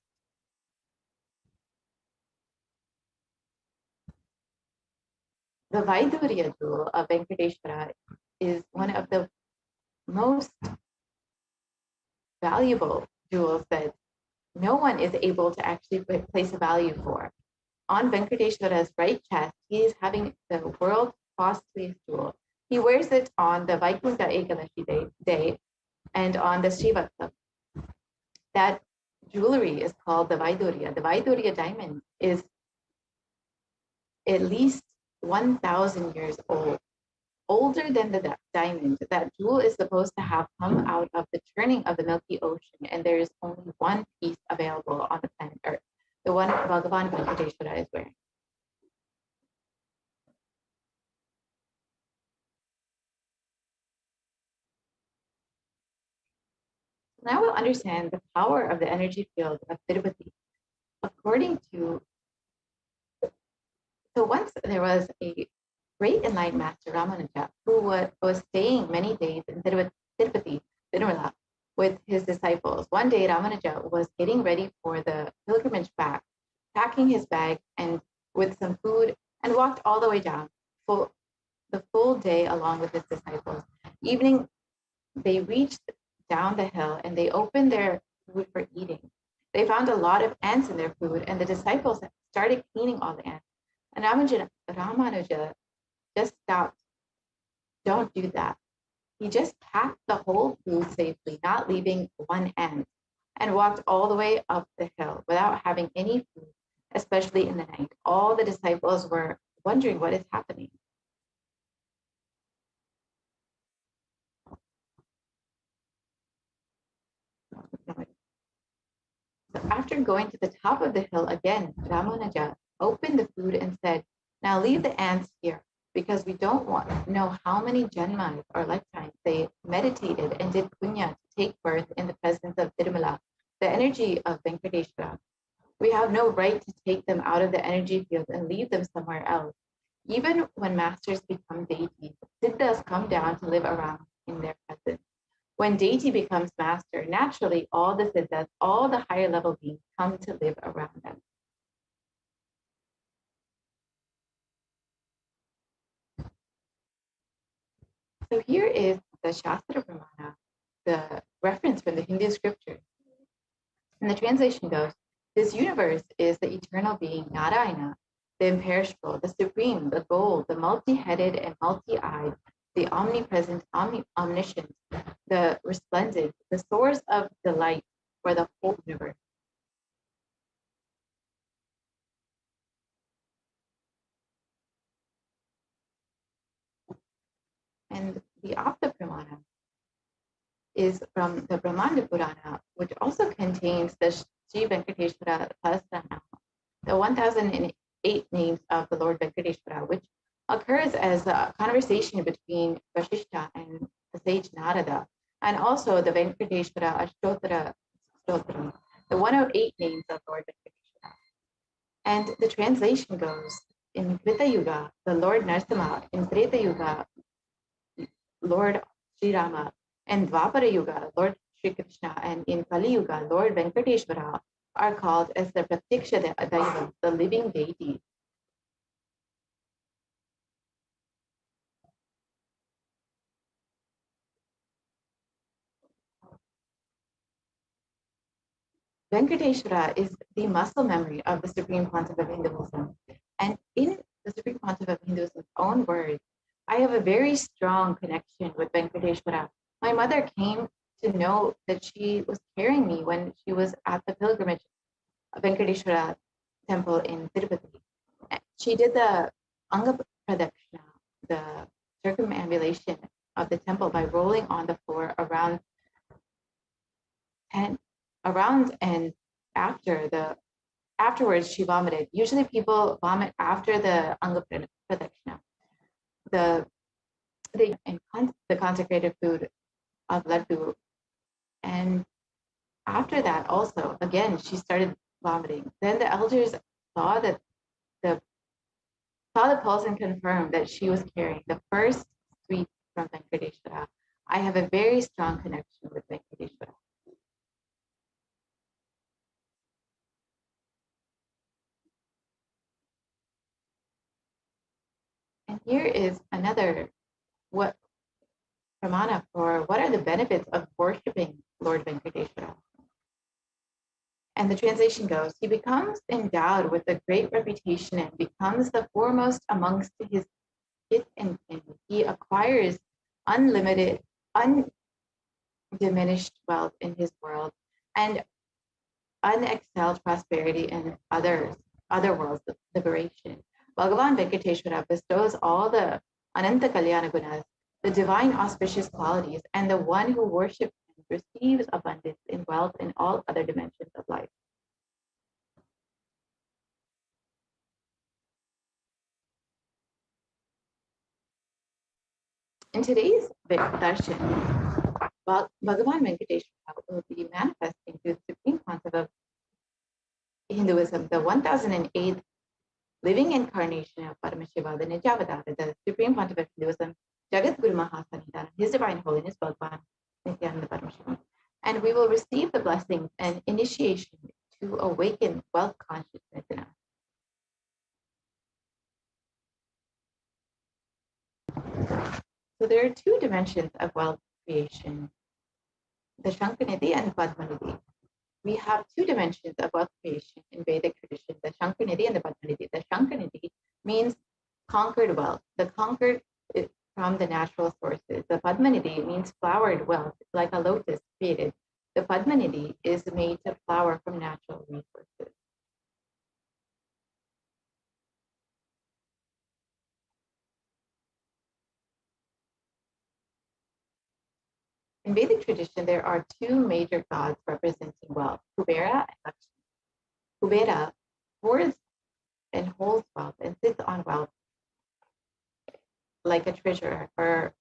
The Vaidurya jewel of Venkateshwara is one of the most valuable jewels that no one is able to actually place a value for. On Venkateshwara's right chest, he is having the world's costliest jewel. He wears it on the Vaikuntha Ekadashi day and on the Srivatsa. That jewelry is called the Vaidurya. The Vaidurya diamond is at least 1,000 years old, older than the diamond. That jewel is supposed to have come out of the churning of the Milky Ocean, and there is only one piece available on the planet Earth, the one Bhagavan Venkateshwara is wearing. Now we'll understand the power of the energy field of Tirupati. According to So once there was a great enlightened master, Ramanuja, who was staying many days in Tirupati, Tirumala, with his disciples. One day, Ramanuja was getting ready for the pilgrimage back, packing his bag and with some food, and walked all the way down for the full day along with his disciples. Evening, they reached down the hill and they opened their food for eating. They found a lot of ants in their food, and the disciples started cleaning all the ants. And Ramanuja just stopped. Don't do that. He just packed the whole food safely, not leaving one ant, and walked all the way up the hill without having any food, especially in the night. All the disciples were wondering what is happening. So after going to the top of the hill again, Ramanuja opened the food and said, now leave the ants here, because we don't want to know how many janmas or lifetimes they meditated and did punya to take birth in the presence of Tirumala, the energy of Venkateshwara. We have no right to take them out of the energy field and leave them somewhere else. Even when masters become deities, siddhas come down to live around in their presence. When deity becomes master, naturally all the siddhas, all the higher level beings come to live around them. So here is the Shastra Pramana, the reference from the Hindu scriptures. And the translation goes, this universe is the eternal being, Narayana, the imperishable, the supreme, the gold, the multi-headed and multi-eyed, the omnipresent, omniscient, the resplendent, the source of delight for the whole universe. And the Apta Pramana is from the Brahmanda Purana, which also contains the Sri Venkateshwara Sahasranama, the 1008 names of the Lord Venkateshwara, which occurs as a conversation between Vasishta and the sage Narada, and also the Venkateshwara Ashtottara Stotram, the 108 names of Lord Venkateshwara. And the translation goes, in Krita Yuga, the Lord Narasimha, in Treta Yuga, Lord Sri Rama, and Dwapara Yuga, Lord Sri Krishna, and in Kali Yuga, Lord Venkateshwara are called as the Pratiksha Daiva, the living deity. Venkateshwara is the muscle memory of the Supreme Pontiff of Hinduism. And in the Supreme Pontiff of Hinduism's own words, I have a very strong connection with Venkateshwara. My mother came to know that she was carrying me when she was at the pilgrimage Venkateshwara temple in Tirupati. She did the Anga Pradakshina, the circumambulation of the temple, by rolling on the floor around and afterwards she vomited. Usually people vomit after the Anga Pradakshina, the consecrated food of laddu. And after that also, again, she started vomiting. Then the elders saw the pulse and confirmed that she was carrying the first sweet from Venkateshwara. I have a very strong connection with Venkateshwara. And here is another pramana for what are the benefits of worshiping Lord Venkateshwara. And the translation goes, he becomes endowed with a great reputation and becomes the foremost amongst his kith and kin. He acquires unlimited, undiminished wealth in his world and unexcelled prosperity in other worlds of liberation. Bhagavan Venkateshwara bestows all the Ananta Kalyana Gunas, the divine auspicious qualities, and the one who worships him receives abundance in wealth in all other dimensions of life. In today's darshan, Bhagavan Venkateshwara will be manifesting to the Supreme Pontiff of Hinduism, the 1008th living incarnation of Paramashiva, the Nijavadara, the Supreme Pontifical Wisdom, Jagat Guru Mahasanidan, His Divine Holiness Bhagwan Nithyananda Paramashivam. And we will receive the blessings and initiation to awaken wealth consciousness in us. So there are two dimensions of wealth creation, the Shankanidhi and the Padmanidhi. We have two dimensions of wealth creation in Vedic tradition, the Shankanidhi and the Padmanidhi. The Shankanidhi means conquered wealth. The conquered is from the natural sources. The Padmanidhi means flowered wealth, like a lotus created. The Padmanidhi is made to flower from natural resources. In Vedic tradition, there are two major gods representing wealth, Kubera and Lakshmi. Kubera hoards and holds wealth and sits on wealth like a treasurer or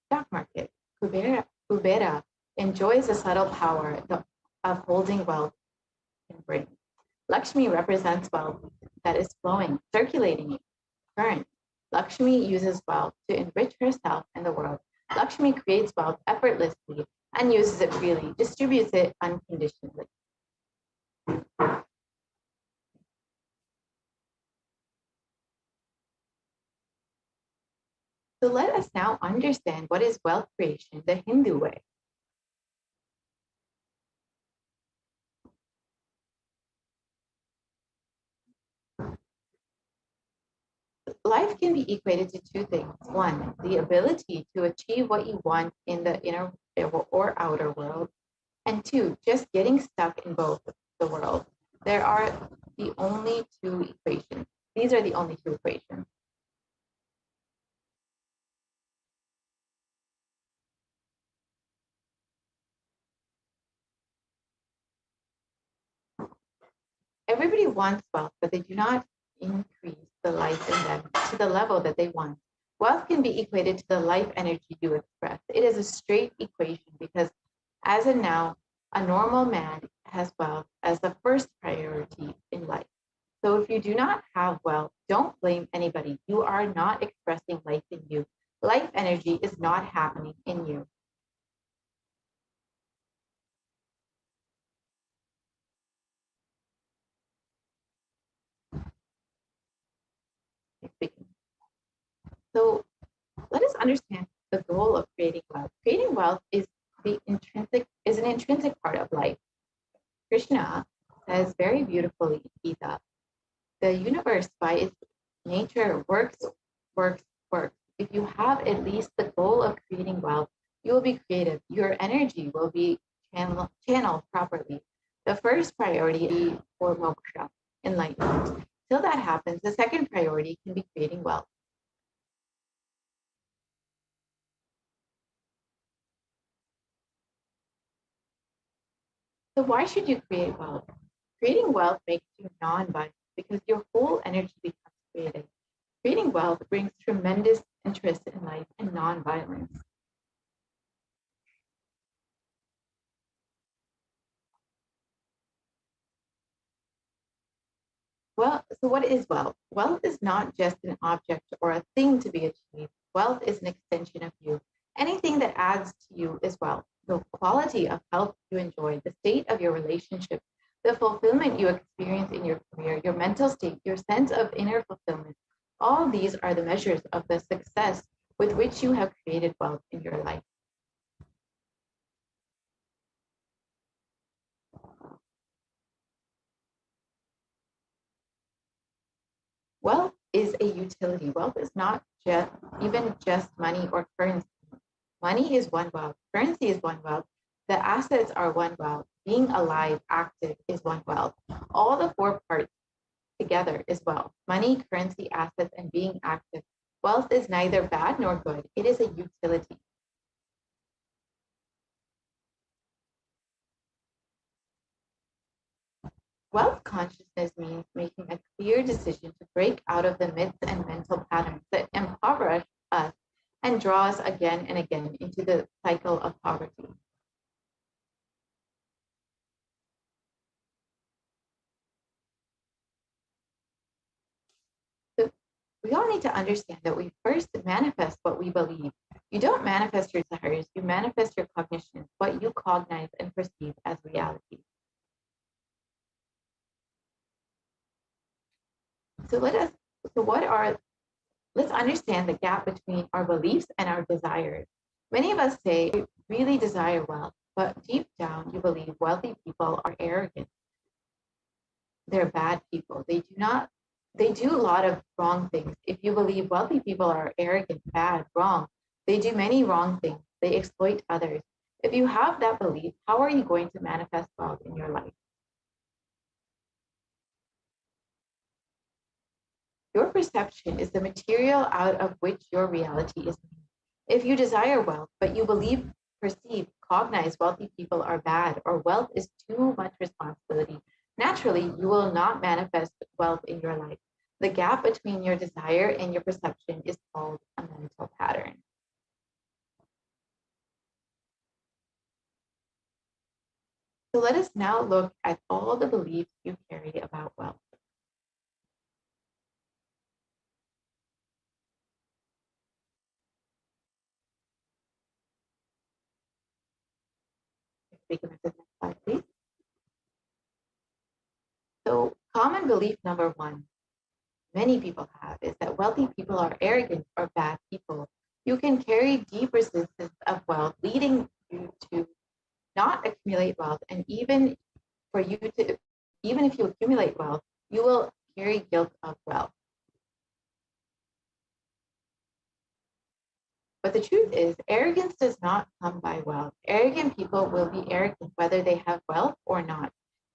stock market. Kubera enjoys the subtle power of holding wealth and bring. Lakshmi represents wealth that is flowing, circulating current. Lakshmi uses wealth to enrich herself and the world. Lakshmi creates wealth effortlessly and uses it freely, distributes it unconditionally. So let us now understand what is wealth creation the Hindu way. Life can be equated to two things. One, the ability to achieve what you want in the inner or outer world. And two, just getting stuck in both the world. There are the only two equations. These are the only two equations. Everybody wants wealth, but they do not increase the life in them to the level that they want. Wealth can be equated to the life energy you express. It is a straight equation because as of now, a normal man has wealth as the first priority in life. So if you do not have wealth, don't blame anybody. You are not expressing life in you. Life energy is not happening in you. So let us understand the goal of creating wealth. Creating wealth is an intrinsic part of life. Krishna says very beautifully in Gita, the universe by its nature works. If you have at least the goal of creating wealth, you will be creative. Your energy will be channeled properly. The first priority for moksha, enlightenment. Till that happens, the second priority can be creating wealth. So why should you create wealth? Creating wealth makes you non-violent because your whole energy becomes creative. Creating wealth brings tremendous interest in life and non-violence. Well, so what is wealth? Wealth is not just an object or a thing to be achieved. Wealth is an extension of you. Anything that adds to you is wealth. The quality of health you enjoy, the state of your relationship, the fulfillment you experience in your career, your mental state, your sense of inner fulfillment. All these are the measures of the success with which you have created wealth in your life. Wealth is a utility. Wealth is not just money or currency. Money is one wealth. Currency is one wealth. The assets are one wealth. Being alive, active is one wealth. All the four parts together is wealth. Money, currency, assets, and being active. Wealth is neither bad nor good. It is a utility. Wealth consciousness means making a clear decision to break out of the myths and mental patterns that impoverish us and draw us again and again into the cycle of poverty. we all need to understand that we first manifest what we believe. You don't manifest your desires, you manifest your cognition, what you cognize and perceive as reality. So let's understand the gap between our beliefs and our desires. Many of us say we really desire wealth, but deep down you believe wealthy people are arrogant. They're bad people. They do a lot of wrong things. If you believe wealthy people are arrogant, bad, wrong, they do many wrong things. They exploit others. If you have that belief, how are you going to manifest wealth in your life? Your perception is the material out of which your reality is made. If you desire wealth, but you believe, perceive, cognize wealthy people are bad, or wealth is too much responsibility, naturally, you will not manifest wealth in your life. The gap between your desire and your perception is called a mental pattern. So let us now look at all the beliefs you carry about wealth. We can move to the next slide, please. So common belief number one, many people have, is that wealthy people are arrogant or bad people. You can carry deep resistance of wealth, leading you to not accumulate wealth. And even if you accumulate wealth, you will carry guilt of wealth. But the truth is, arrogance does not come by wealth. Arrogant people will be arrogant whether they have wealth or not.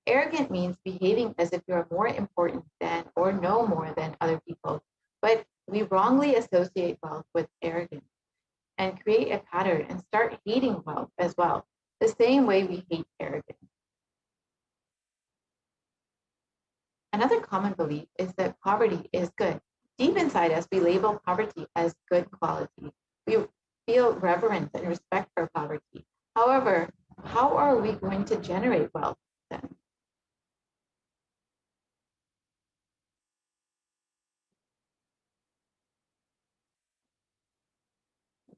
Arrogant means behaving as if you're more important than or know more than other people. But we wrongly associate wealth with arrogance and create a pattern and start hating wealth as well, the same way we hate arrogance. Another common belief is that poverty is good. Deep inside us, we label poverty as good quality. We feel reverence and respect for poverty. However, how are we going to generate wealth then?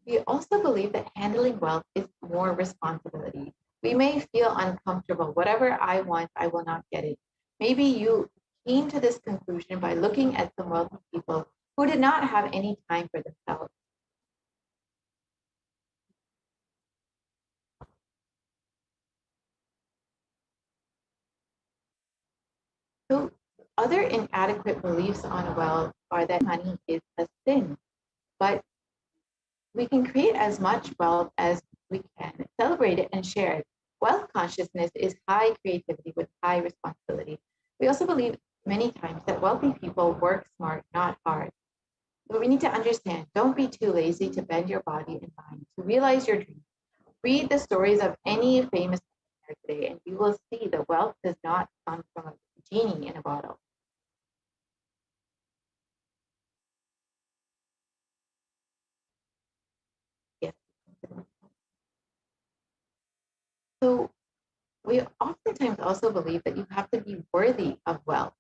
We also believe that handling wealth is more responsibility. We may feel uncomfortable. Whatever I want, I will not get it. Maybe you came to this conclusion by looking at some wealthy people who did not have any time for themselves. So other inadequate beliefs on wealth are that money is a sin, but we can create as much wealth as we can, celebrate it and share it. Wealth consciousness is high creativity with high responsibility. We also believe many times that wealthy people work smart, not hard. But we need to understand, don't be too lazy to bend your body and mind to realize your dreams. Read the stories of any famous millionaire today, and you will see that wealth does not come from a genie in a bottle. Yes. So we oftentimes also believe that you have to be worthy of wealth,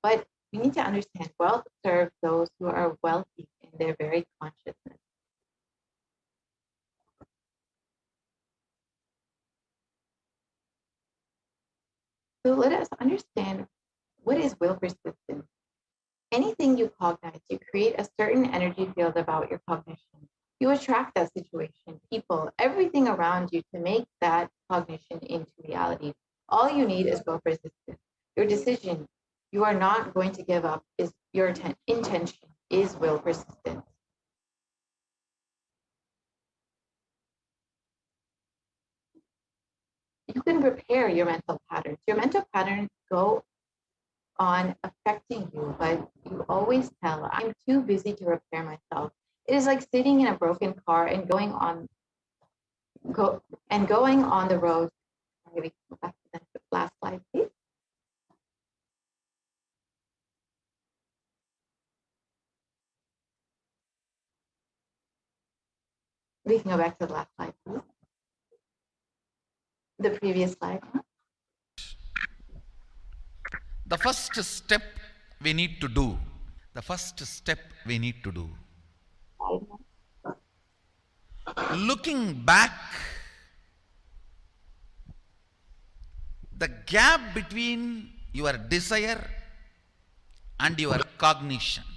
but we need to understand wealth serves those who are wealthy in their very consciousness. So let us understand, what is will persistence? Anything you cognize, you create a certain energy field about your cognition. You attract that situation, people, everything around you to make that cognition into reality. All you need is will persistence. Your decision, you are not going to give up, is your intention is will persistence. You can repair your mental patterns. Your mental patterns go on affecting you, but you always tell, I'm too busy to repair myself. It is like sitting in a broken car and going on the road. Sorry, we can go back to the last slide, please. We can go back to the last slide, please. The previous slide. The first step we need to do the first step we need to do. Looking back, the gap between your desire and your cognitions.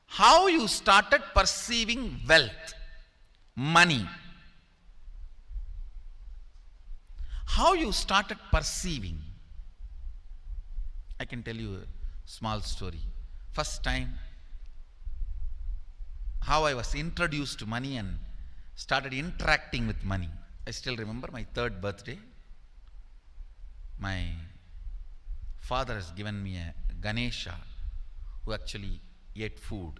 How you started perceiving wealth, money. How you started perceiving. I can tell you a small story. First time, how I was introduced to money and started interacting with money. I still remember my 3rd birthday. My father has given me a Ganesha who actually ate food.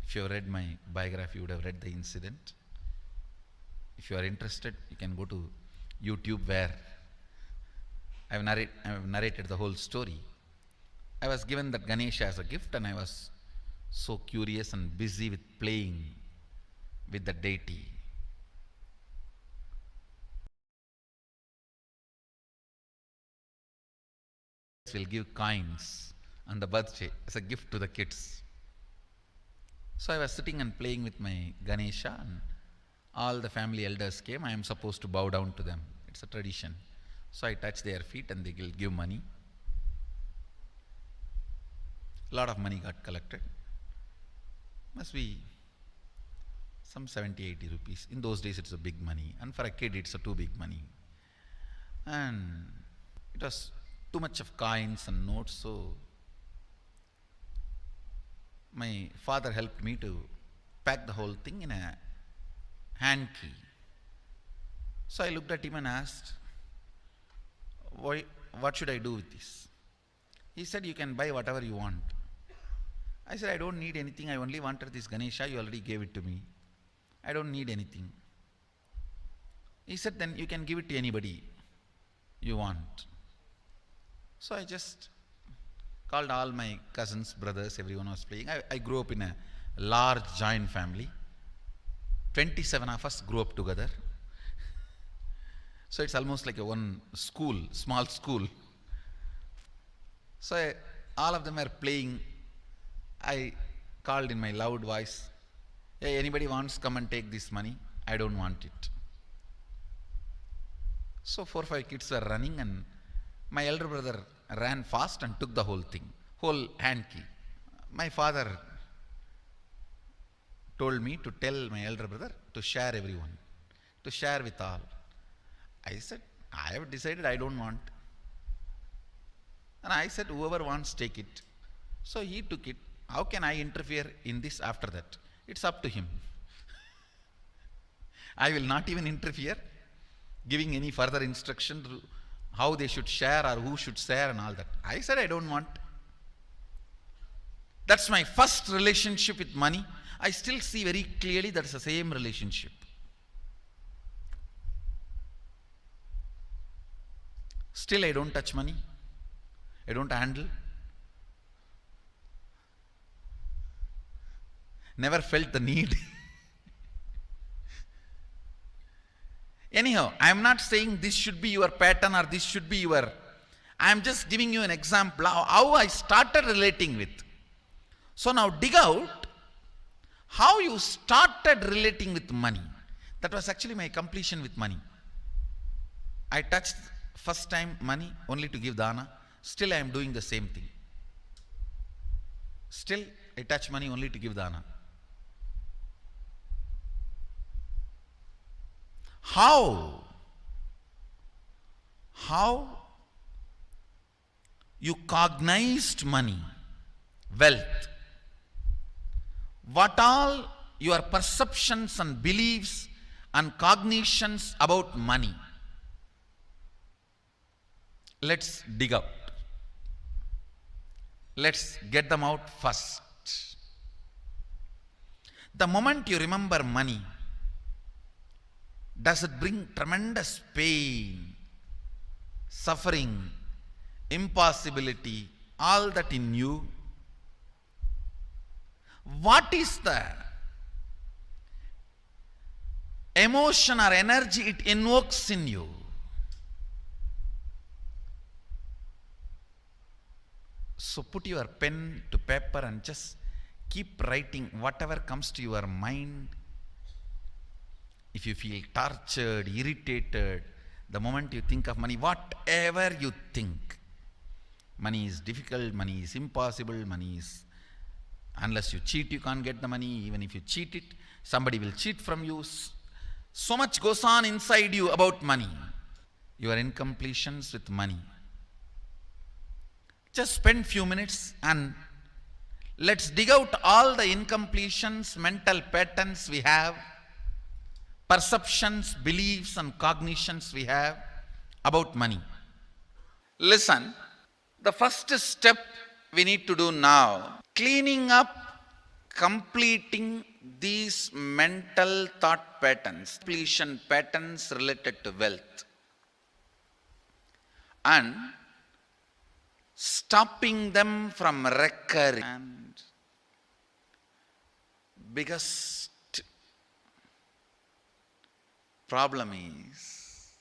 If you have read my biography, you would have read the incident. If you are interested, you can go to YouTube where I have narrated the whole story. I was given that Ganesha as a gift and I was so curious and busy with playing with the deity. Will give coins on the birthday as a gift to the kids. So I was sitting and playing with my Ganesha and all the family elders came. I am supposed to bow down to them. It's a tradition. So I touch their feet and they will give money. A lot of money got collected. Must be some 70-80 rupees. In those days it's a big money, and for a kid it's a too big money. And it was too much of coins and notes, so my father helped me to pack the whole thing in a hand key. So I looked at him and asked, what should I do with this? He said, you can buy whatever you want. I said, I don't need anything. I only wanted this Ganesha. You already gave it to me. I don't need anything. He said, then you can give it to anybody you want. So I just called all my cousins, brothers, everyone was playing. I grew up in a large joint family. 27 of us grew up together. So it's almost like a one school, small school. So all of them were playing. I called in my loud voice, hey, anybody wants, come and take this money? I don't want it. So 4 or 5 kids were running and my elder brother ran fast and took the whole thing, whole hand key. My father told me to tell my elder brother to share everyone, to share with all. I said, I have decided I don't want. And I said, whoever wants, take it. So he took it. How can I interfere in this after that? It's up to him. I will not even interfere, giving any further instruction to how they should share or who should share and all that. I said I don't want. That's my first relationship with money. I still see very clearly that's the same relationship. Still I don't touch money. I don't handle. Never felt the need. Anyhow, I am not saying this should be your pattern or this should be your... I am just giving you an example of how I started relating with. So now dig out how you started relating with money. That was actually my completion with money. I touched first time money only to give dana. Still I am doing the same thing. Still I touch money only to give dana. How you cognized money, wealth, what all your perceptions and beliefs and cognitions about money. Let's dig out. Let's get them out first. The moment you remember money, does it bring tremendous pain, suffering, impossibility, all that in you? What is the emotion or energy it invokes in you? So put your pen to paper and just keep writing whatever comes to your mind. If you feel tortured, irritated, the moment you think of money, whatever you think, money is difficult, money is impossible, money is, unless you cheat, you can't get the money. Even if you cheat it, somebody will cheat from you. So much goes on inside you about money. Your incompletions with money. Just spend few minutes and let's dig out all the incompletions, mental patterns we have, perceptions, beliefs and cognitions we have about money. Listen, the first step we need to do now, cleaning up, completing these mental thought patterns, completion patterns related to wealth, and stopping them from recurring. And biggest problem is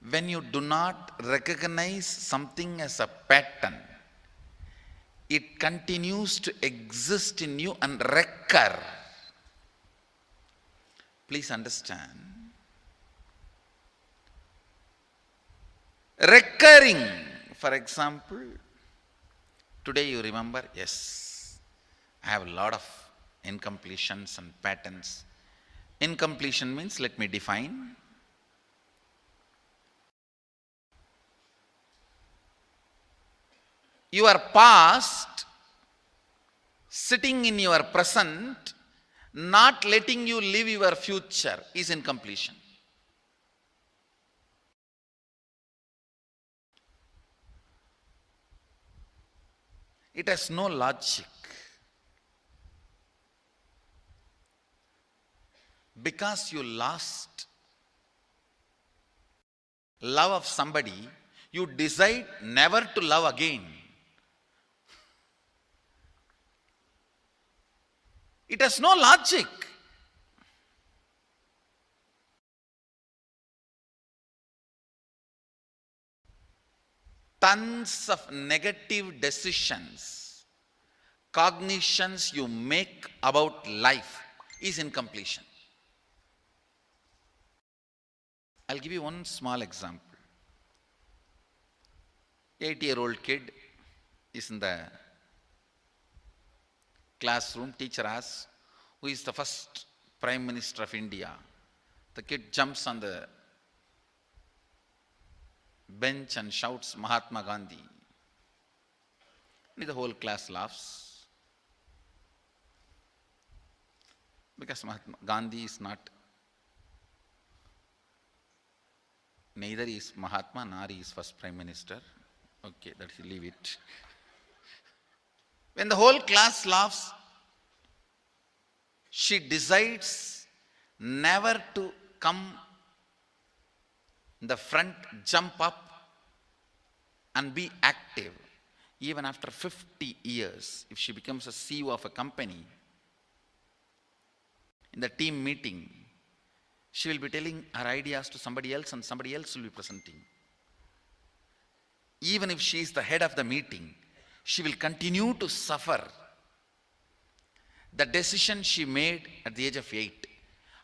when you do not recognize something as a pattern, it continues to exist in you and recur. Please understand. Recurring, for example, today you remember, yes, I have a lot of incompletions and patterns. Incompletion means, let me define. Your past sitting in your present, not letting you live your future is incompletion. It has no logic. Because you lost love of somebody, you decide never to love again. It has no logic. Tons of negative decisions, cognitions you make about life is incompletion. I'll give you one small example. 8-year-old kid is in the classroom. Teacher asks, who is the first Prime Minister of India? The kid jumps on the bench and shouts, Mahatma Gandhi. The whole class laughs. Because Mahatma Gandhi is not, neither is Mahatma nor he is first Prime Minister. Okay, that you leave it. When the whole class laughs, she decides never to come in the front, jump up and be active. Even after 50 years, if she becomes a CEO of a company, in the team meeting, she will be telling her ideas to somebody else and somebody else will be presenting. Even if she is the head of the meeting, she will continue to suffer the decision she made at the age of 8.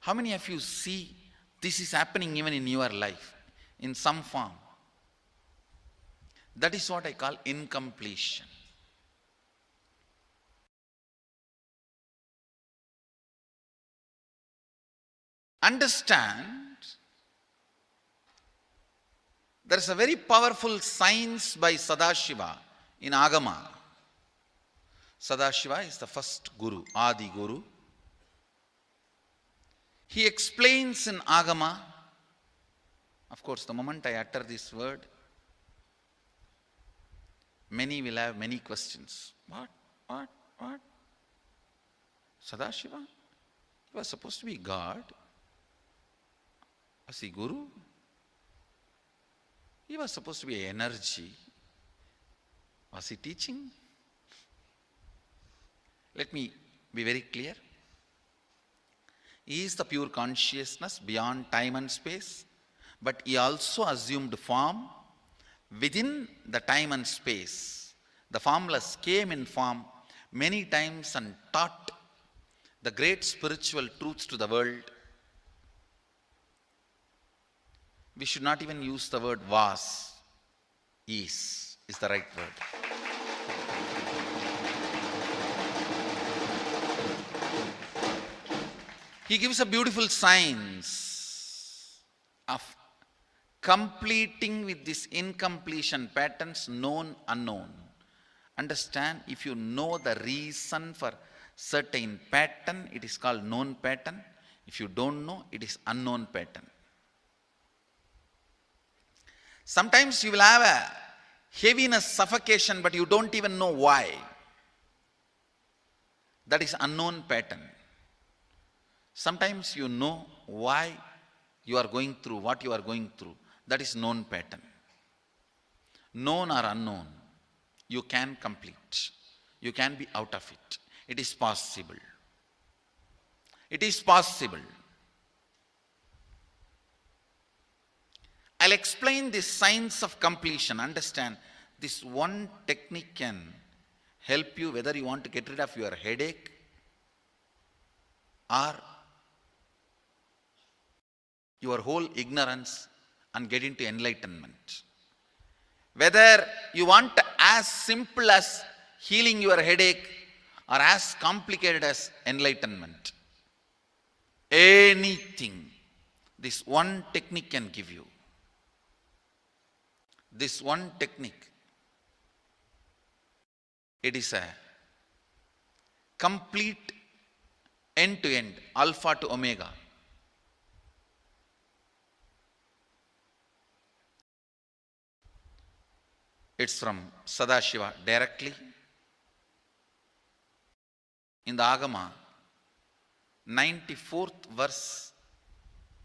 How many of you see this is happening even in your life in some form? That is what I call incompletion. Understand, there is a very powerful science by Sadashiva in Agama. Sadashiva is the first Guru, Adi Guru. He explains in Agama, of course, the moment I utter this word, many will have many questions. What? Sadashiva? He was supposed to be God. Was he Guru? He was supposed to be energy. Was he teaching? Let me be very clear. He is the pure consciousness beyond time and space, but he also assumed form within the time and space The formless came in form many times and taught the great spiritual truths to the world. We should not even use the word was. Is the right word. He gives a beautiful science of completing with this incompletion patterns, known, unknown. Understand, if you know the reason for certain pattern, it is called known pattern. If you don't know, it is unknown pattern. Sometimes you will have a heaviness, suffocation, but you don't even know why. That is unknown pattern. Sometimes you know why you are going through what you are going through. That is known pattern. Known or unknown, you can complete. You can be out of it. It is possible. It is possible. I'll explain this science of completion. Understand, this one technique can help you whether you want to get rid of your headache or your whole ignorance and get into enlightenment. Whether you want as simple as healing your headache or as complicated as enlightenment. Anything, this one technique can give you. This one technique, it is a complete end-to-end, alpha to omega. It's from Sadashiva directly. In the Agama, 94th verse,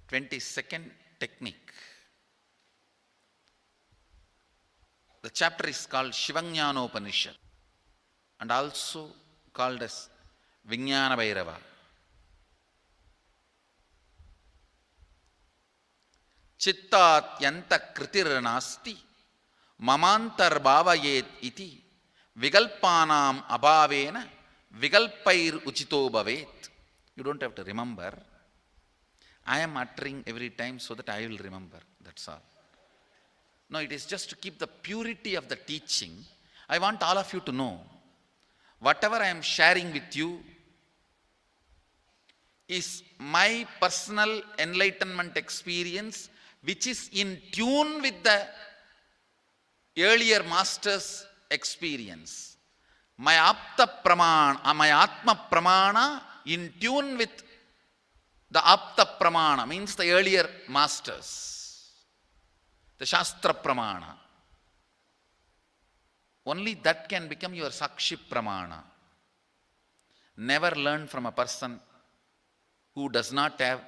22nd technique. The chapter is called Shivajnanopanishad and also called as Vijnana Bhairava. Chittat yanta kritirnasti mamantar bhavayet iti vigalpanam abhavena vigalpair uchito bhavet. You don't have to remember. I am uttering every time so that I will remember. That's all. No, it is just to keep the purity of the teaching. I want all of you to know, whatever I am sharing with you is my personal enlightenment experience, which is in tune with the earlier master's experience. My Apta Pramana, my Atma Pramana in tune with the Apta Pramana, means the earlier masters. The Shastra Pramana. Only that can become your Sakshi Pramana. Never learn from a person who does not have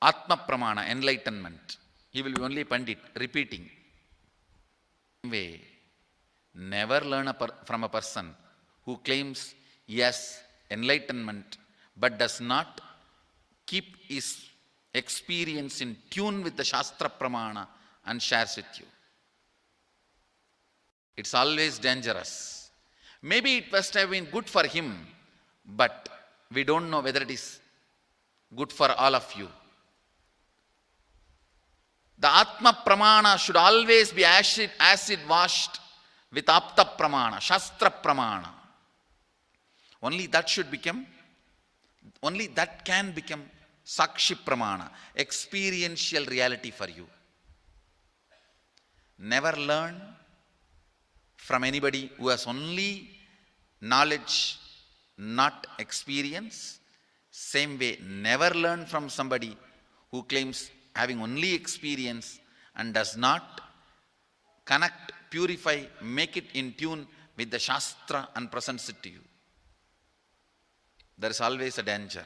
Atma Pramana, enlightenment. He will be only Pandit, repeating. Way, never learn from a person who claims yes, enlightenment, but does not keep his experience in tune with the Shastra Pramana and shares with you. It's always dangerous. Maybe it must have been good for him, but we don't know whether it is good for all of you. The Atma Pramana should always be acid washed with Apta Pramana, Shastra Pramana. Only that can become Sakshi Pramana, experiential reality for you. Never learn from anybody who has only knowledge, not experience. Same way, never learn from somebody who claims having only experience and does not connect, purify, make it in tune with the Shastra and presents it to you. There is always a danger.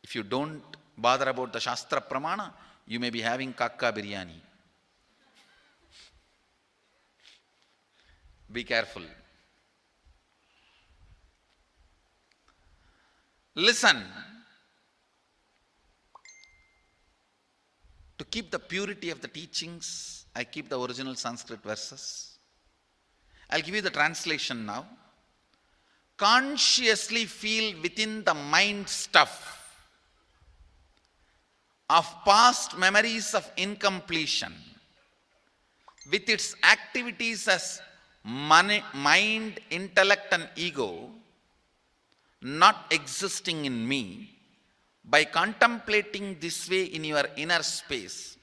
If you don't bother about the Shastra Pramana, you may be having kakka biryani. Be careful. Listen. To keep the purity of the teachings, I keep the original Sanskrit verses. I'll give you the translation now. Consciously feel within the mind stuff of past memories of incompletion with its activities as mind, intellect and ego not existing in me. By contemplating this way in your inner space,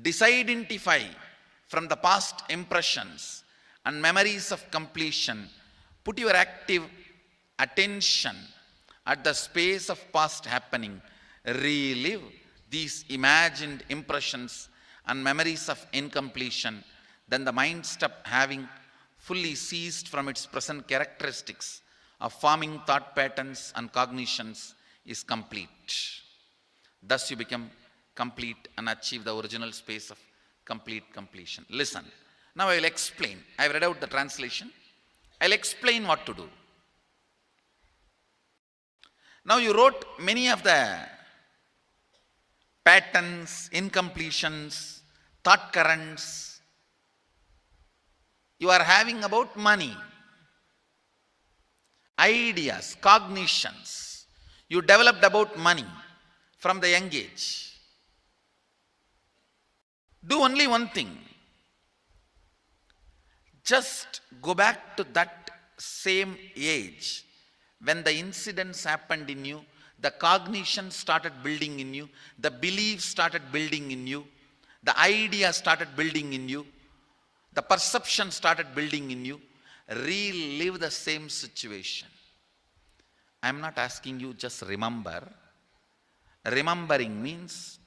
disidentify from the past impressions and memories of completion. Put your active attention at the space of past happening. Relive these imagined impressions and memories of incompletion. Then the mind stop having fully ceased from its present characteristics of forming thought patterns and cognitions is complete. Thus you become complete and achieve the original space of complete completion. Listen. Now I will explain. I have read out the translation. I will explain what to do. Now you wrote many of the patterns, incompletions, thought currents you are having about money, ideas, cognitions you developed about money from the young age. Do only one thing. Just go back to that same age when the incidents happened in you, the cognition started building in you, the beliefs started building in you, the idea started building in you, the perception started building in you. Relive the same situation. I am not asking you just remember. Remembering means,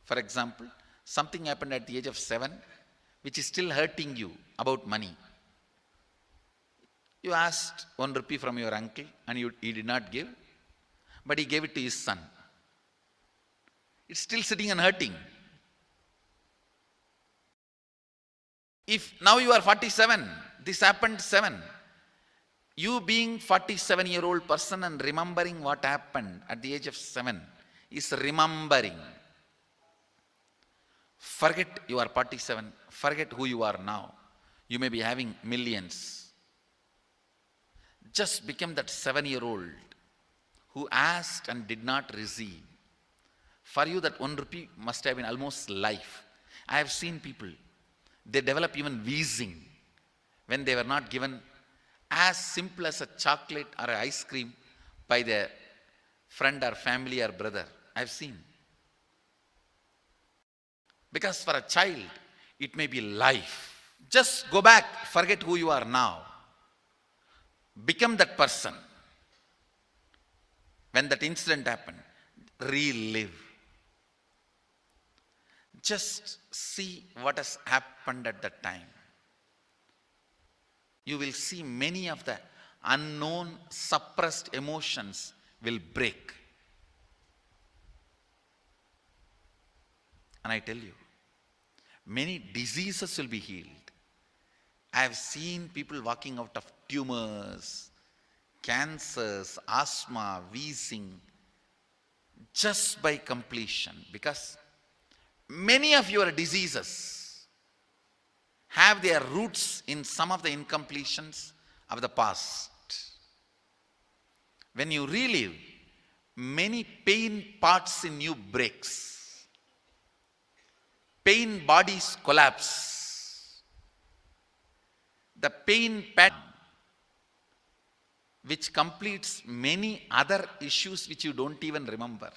for example, something happened at the age of 7 which is still hurting you about money. You asked 1 rupee from your uncle and he did not give, but he gave it to his son. It's still sitting and hurting. If now you are 47, this happened 7. You being 47-year-old person and remembering what happened at the age of 7 is remembering. Forget you are 47. Forget who you are now. You may be having millions. Just become that 7-year-old who asked and did not receive. For you that 1 rupee must have been almost life. I have seen people, they develop even wheezing when they were not given as simple as a chocolate or an ice cream by their friend or family or brother. I have seen. Because for a child, it may be life. Just go back, forget who you are now. Become that person. When that incident happened, relive. Just see what has happened at that time. You will see many of the unknown, suppressed emotions will break. And I tell you, many diseases will be healed. I have seen people walking out of tumors, cancers, asthma, wheezing, just by completion. Because many of your diseases have their roots in some of the incompletions of the past. When you relive, many pain parts in you breaks. Pain bodies collapse. The pain pattern which completes many other issues which you don't even remember.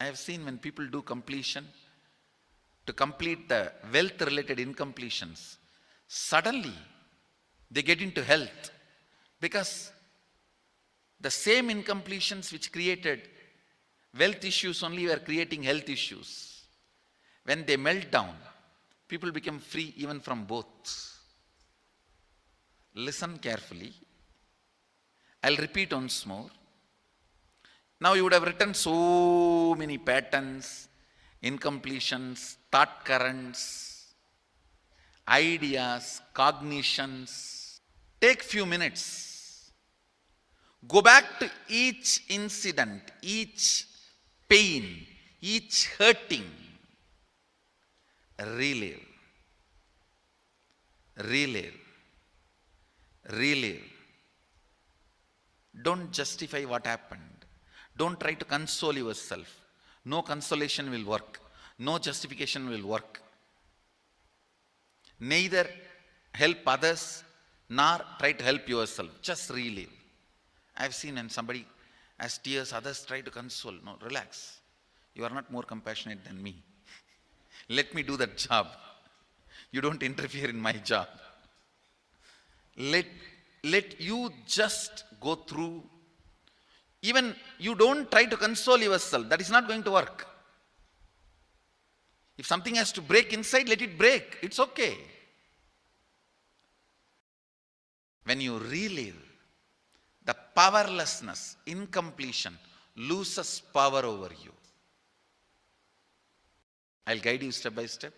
I have seen when people do completion, to complete the wealth-related incompletions, suddenly they get into health because the same incompletions which created wealth issues only were creating health issues. When they melt down, people become free even from both. Listen carefully. I'll repeat once more. Now you would have written so many patterns, incompletions, thought currents, ideas, cognitions. Take few minutes. Go back to each incident, each pain, each hurting. Relive. relive. Relive. Don't justify what happened. Don't try to console yourself. No consolation will work. No justification will work. Neither help others nor try to help yourself. Just relive. I've seen when somebody has tears, others try to console. No, relax. You are not more compassionate than me. Let me do that job. You don't interfere in my job. Let you just go through. Even you don't try to console yourself. That is not going to work. If something has to break inside, let it break. It's okay. When you relive, the powerlessness, incompletion loses power over you. I'll guide you step by step.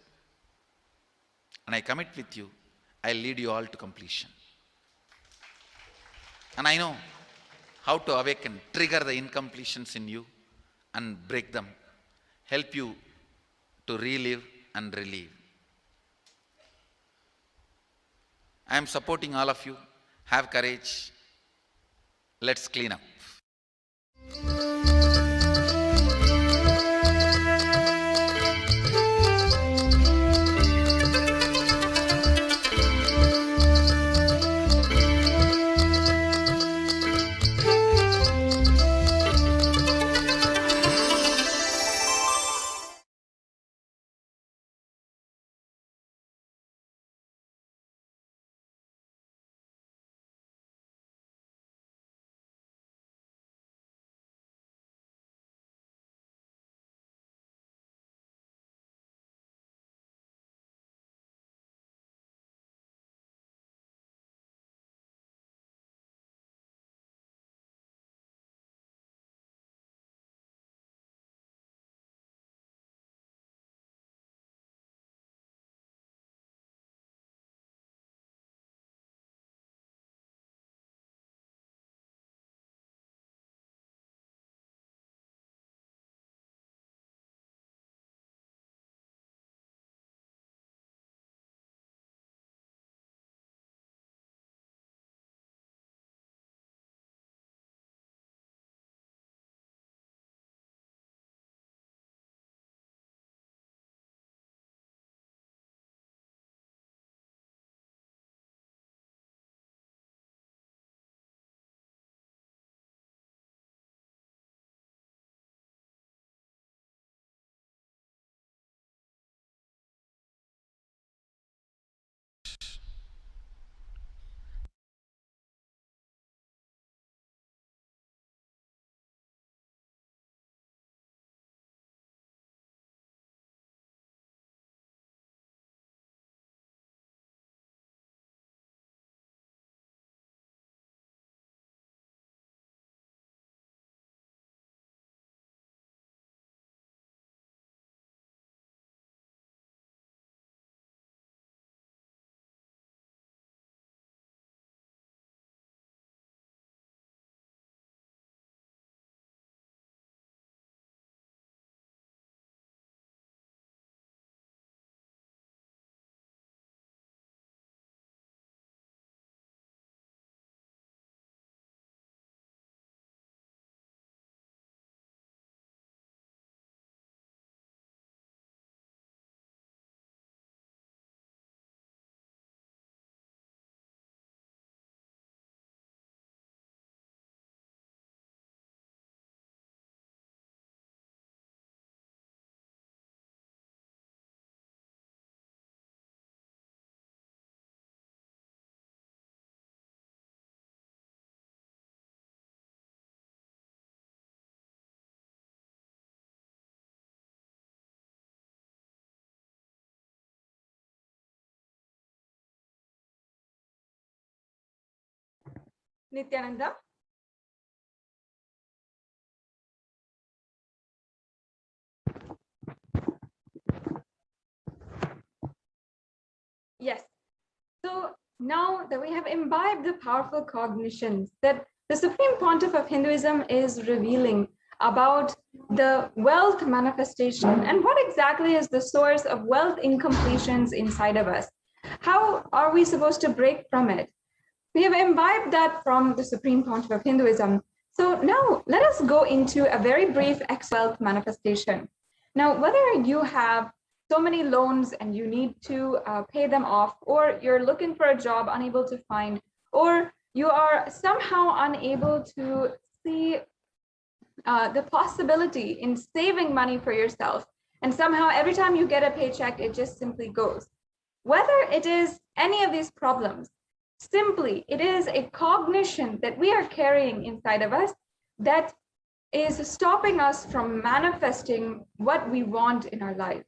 And I commit with you, I'll lead you all to completion. And I know how to awaken, trigger the incompletions in you and break them. Help you to relive and relieve. I am supporting all of you. Have courage. Let's clean up. Nithyananda? Yes. So now that we have imbibed the powerful cognitions that the Supreme Pontiff of Hinduism is revealing about the wealth manifestation and what exactly is the source of wealth incompletions inside of us, how are we supposed to break from it? We have imbibed that from the Supreme Pontiff of Hinduism. So now let us go into a very brief wealth manifestation. Now, whether you have so many loans and you need to pay them off, or you're looking for a job unable to find, or you are somehow unable to see the possibility in saving money for yourself, and somehow every time you get a paycheck, it just simply goes. Whether it is any of these problems, simply it is a cognition that we are carrying inside of us that is stopping us from manifesting what we want in our lives.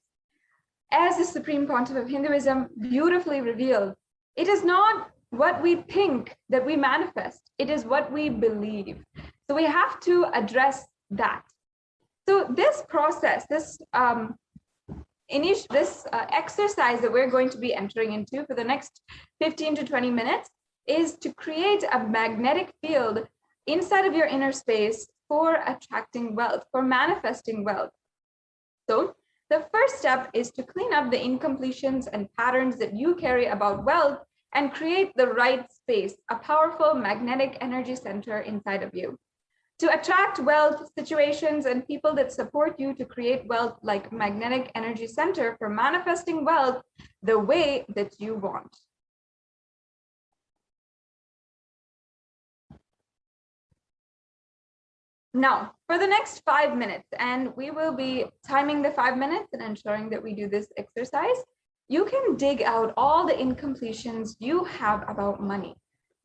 As the Supreme Pontiff of Hinduism beautifully revealed, it is not what we think that we manifest, it is what we believe. So we have to address that. So this process, this exercise that we're going to be entering into for the next 15 to 20 minutes is to create a magnetic field inside of your inner space for attracting wealth, for manifesting wealth. So the first step is to clean up the incompletions and patterns that you carry about wealth and create the right space, a powerful magnetic energy center inside of you. To attract wealth, situations, and people that support you to create wealth like magnetic energy center for manifesting wealth the way that you want. Now, for the next 5 minutes, and we will be timing the 5 minutes and ensuring that we do this exercise, you can dig out all the incompletions you have about money.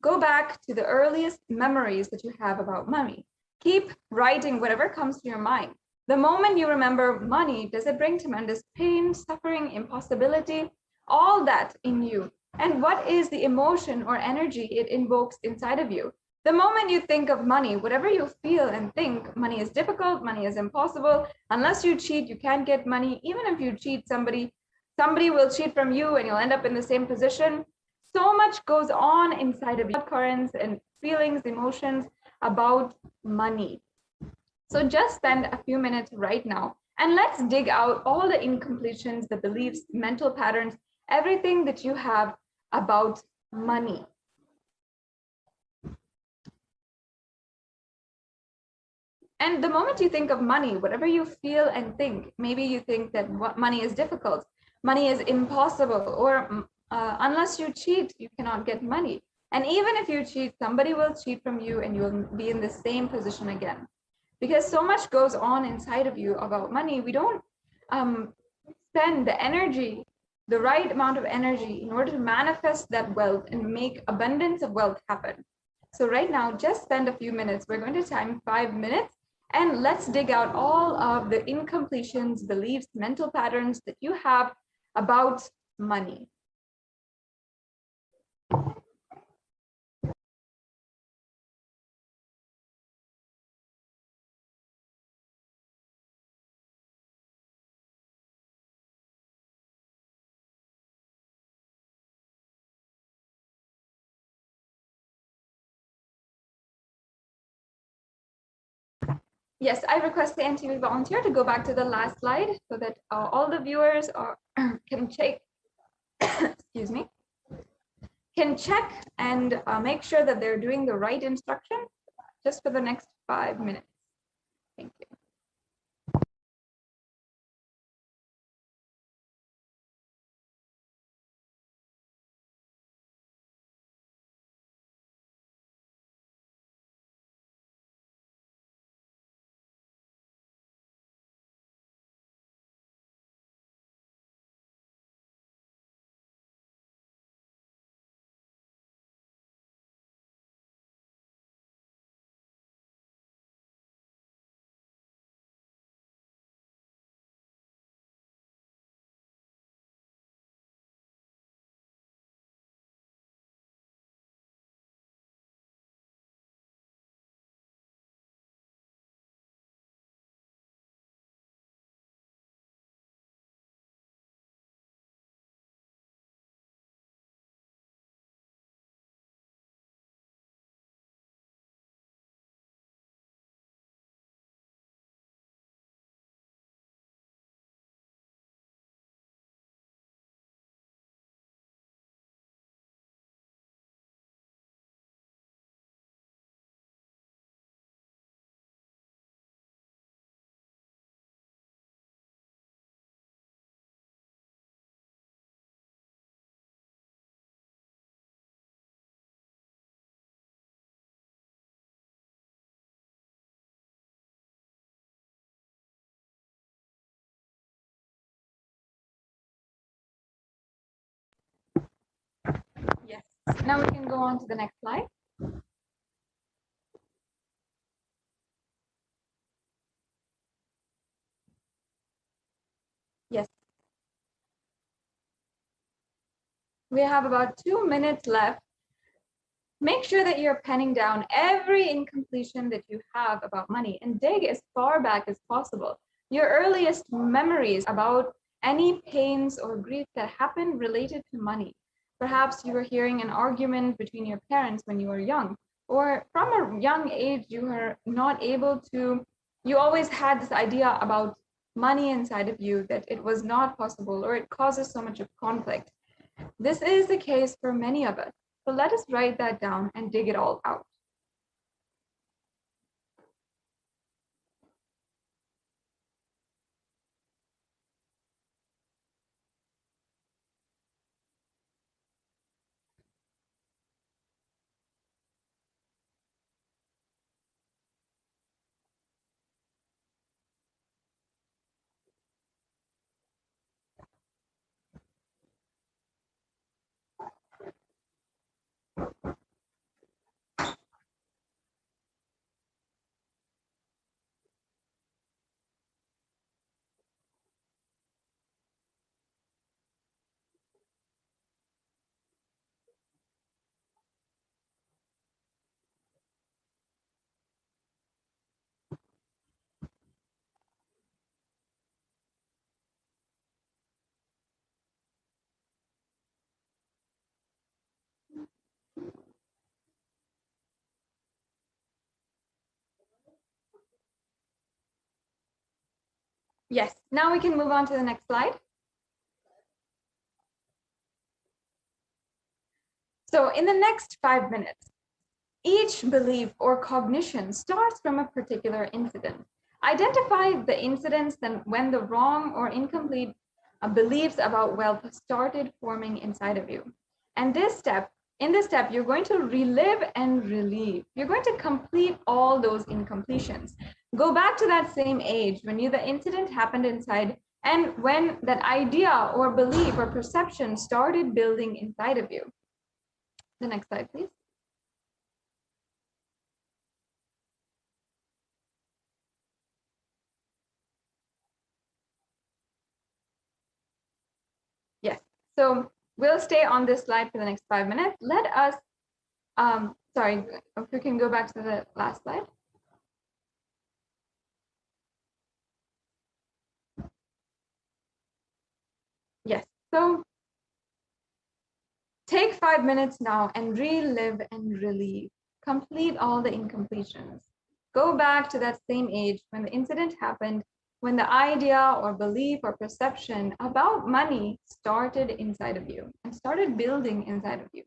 Go back to the earliest memories that you have about money. Keep writing whatever comes to your mind. The moment you remember money, does it bring tremendous pain, suffering, impossibility, all that in you? And what is the emotion or energy it invokes inside of you? The moment you think of money, whatever you feel and think, money is difficult, money is impossible. Unless you cheat, you can't get money. Even if you cheat somebody, somebody will cheat from you and you'll end up in the same position. So much goes on inside of you, currents and feelings, emotions about money. So just spend a few minutes right now and let's dig out all the incompletions, the beliefs, mental patterns, everything that you have about money. And the moment you think of money, whatever you feel and think, maybe you think that money is difficult, money is impossible, or unless you cheat, you cannot get money. And even if you cheat, somebody will cheat from you and you'll be in the same position again. Because so much goes on inside of you about money, we don't spend the energy, the right amount of energy in order to manifest that wealth and make abundance of wealth happen. So right now, just spend a few minutes. We're going to time 5 minutes. And let's dig out all of the incompletions, beliefs, mental patterns that you have about money. Yes, I request the NTV volunteer to go back to the last slide so that all the viewers can check, excuse me, can check and make sure that they're doing the right instruction just for the next 5 minutes. Thank you. Now we can go on to the next slide. Yes. We have about 2 minutes left. Make sure that you're penning down every incompletion that you have about money and dig as far back as possible. Your earliest memories about any pains or grief that happened related to money. Perhaps you were hearing an argument between your parents when you were young, or from a young age, you were not able to, you always had this idea about money inside of you that it was not possible or it causes so much of conflict. This is the case for many of us. So let us write that down and dig it all out. Yes, now we can move on to the next slide. So in the next 5 minutes, each belief or cognition starts from a particular incident. Identify the incidents when the wrong or incomplete beliefs about wealth started forming inside of you. And in this step, you're going to relive and relieve. You're going to complete all those incompletions. Go back to that same age when the incident happened inside and when that idea or belief or perception started building inside of you. The next slide, please. Yes, so we'll stay on this slide for the next 5 minutes. Let us, sorry, if we can go back to the last slide. Yes, so take 5 minutes now and relive and relieve. Complete all the incompletions. Go back to that same age when the incident happened, when the idea or belief or perception about money started inside of you and started building inside of you.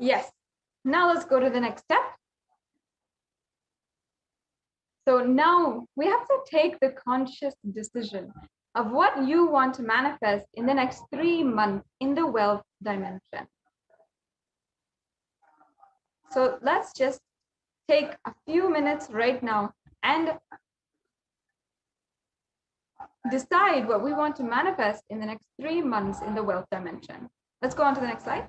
Yes. Now let's go to the next step. So now we have to take the conscious decision of what you want to manifest in the next 3 months in the wealth dimension. So let's just take a few minutes right now and decide what we want to manifest in the next 3 months in the wealth dimension. Let's go on to the next slide.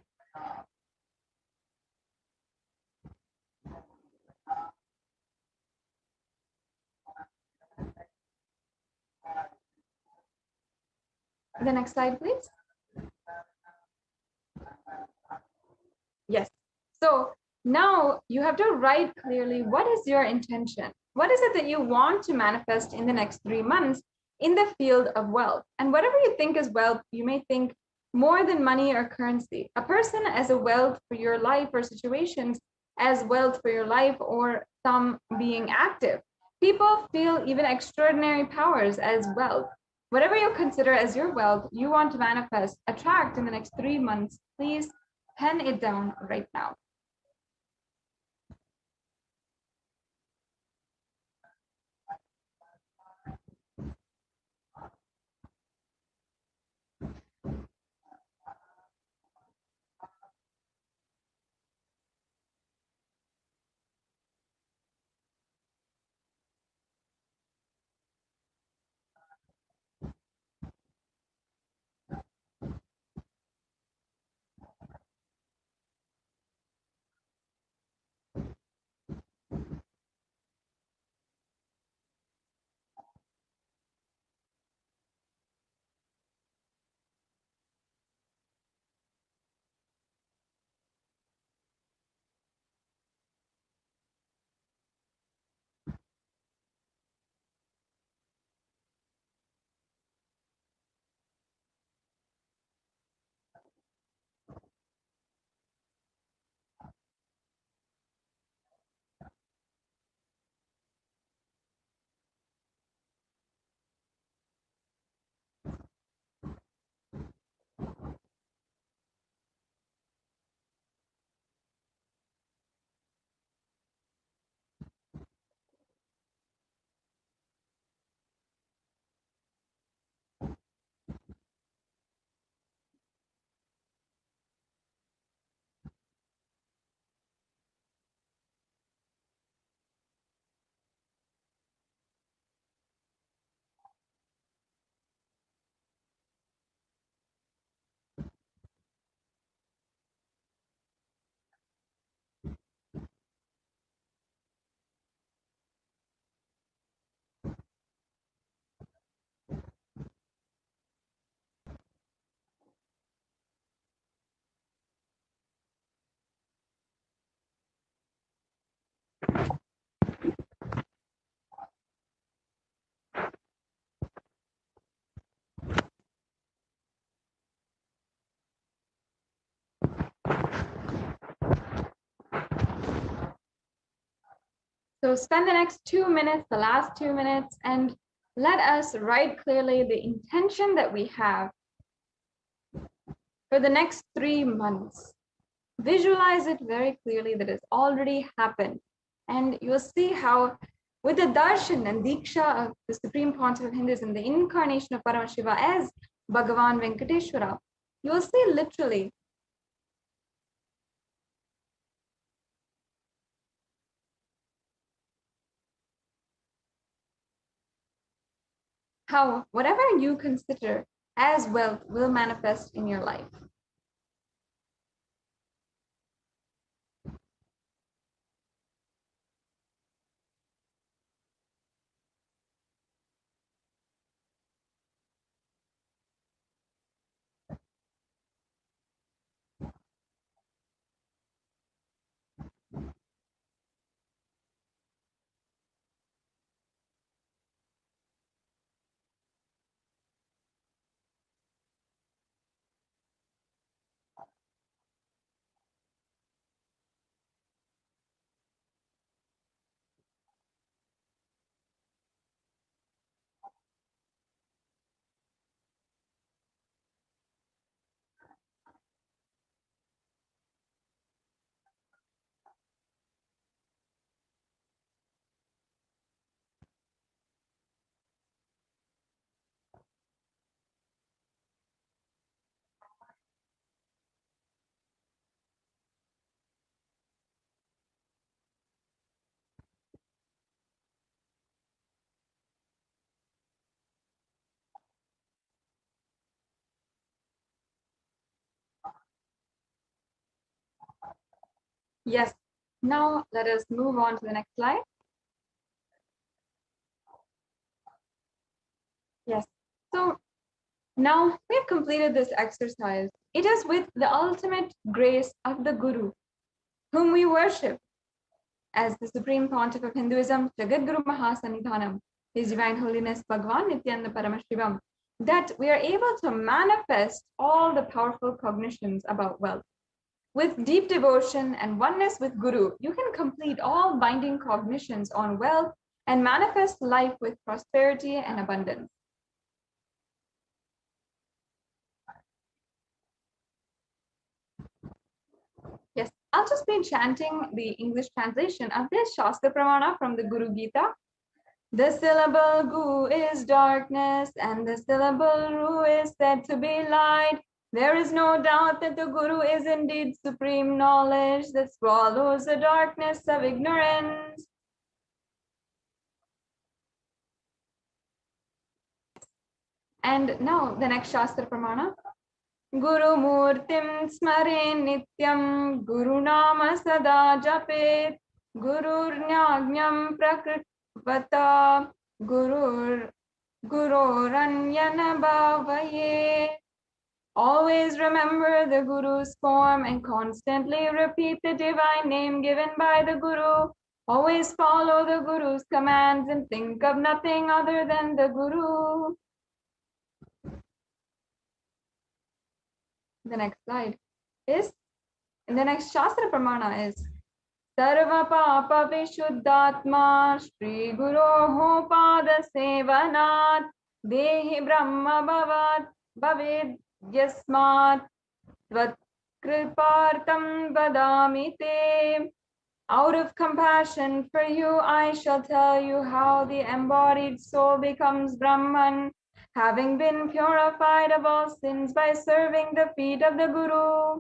The next slide, please. Yes. So now you have to write clearly, what is your intention? What is it that you want to manifest in the next 3 months in the field of wealth? And whatever you think is wealth, you may think more than money or currency. A person as a wealth for your life, or situations as wealth for your life, or some being active. People feel even extraordinary powers as wealth. Whatever you consider as your wealth, you want to manifest, attract in the next 3 months, please pen it down right now. So spend the next 2 minutes, the last 2 minutes, and let us write clearly the intention that we have for the next 3 months. Visualize it very clearly that it's already happened. And you'll see how with the darshan and diksha of the Supreme Pontiff of Hinduism, the incarnation of Paramashiva as Bhagavan Venkateshwara, you'll see literally how whatever you consider as wealth will manifest in your life. Yes. Now let us move on to the next slide. Yes. So now we've completed this exercise. It is with the ultimate grace of the Guru, whom we worship as the Supreme Pontiff of Hinduism, Jagadguru Mahasanidhanam, His Divine Holiness Bhagavan Nithyananda Paramashivam, that we are able to manifest all the powerful cognitions about wealth. With deep devotion and oneness with Guru, you can complete all binding cognitions on wealth and manifest life with prosperity and abundance. Yes, I'll just be chanting the English translation of this Shastra Pramana from the Guru Gita. The syllable Gu is darkness, and the syllable Ru is said to be light. There is no doubt that the Guru is indeed supreme knowledge that swallows the darkness of ignorance. And now the next Shastra Pramana. Guru Murtim Smare Nityam Guru Nama Sada Japet Gurur Nyagnyam Prakrivata Gururanyana Bhavaye. Always remember the Guru's form and constantly repeat the divine name given by the Guru. Always follow the Guru's commands and think of nothing other than the Guru. The next slide is, and the next Shastra Pramana is Sarva Papa Vishuddhatma Shri Guroho Pada Sevanat Dehi Brahma Bhavat Bhavid Yasmat Tvat Kripartam Vadami Te. Out of compassion for you, I shall tell you how the embodied soul becomes Brahman, having been purified of all sins by serving the feet of the Guru.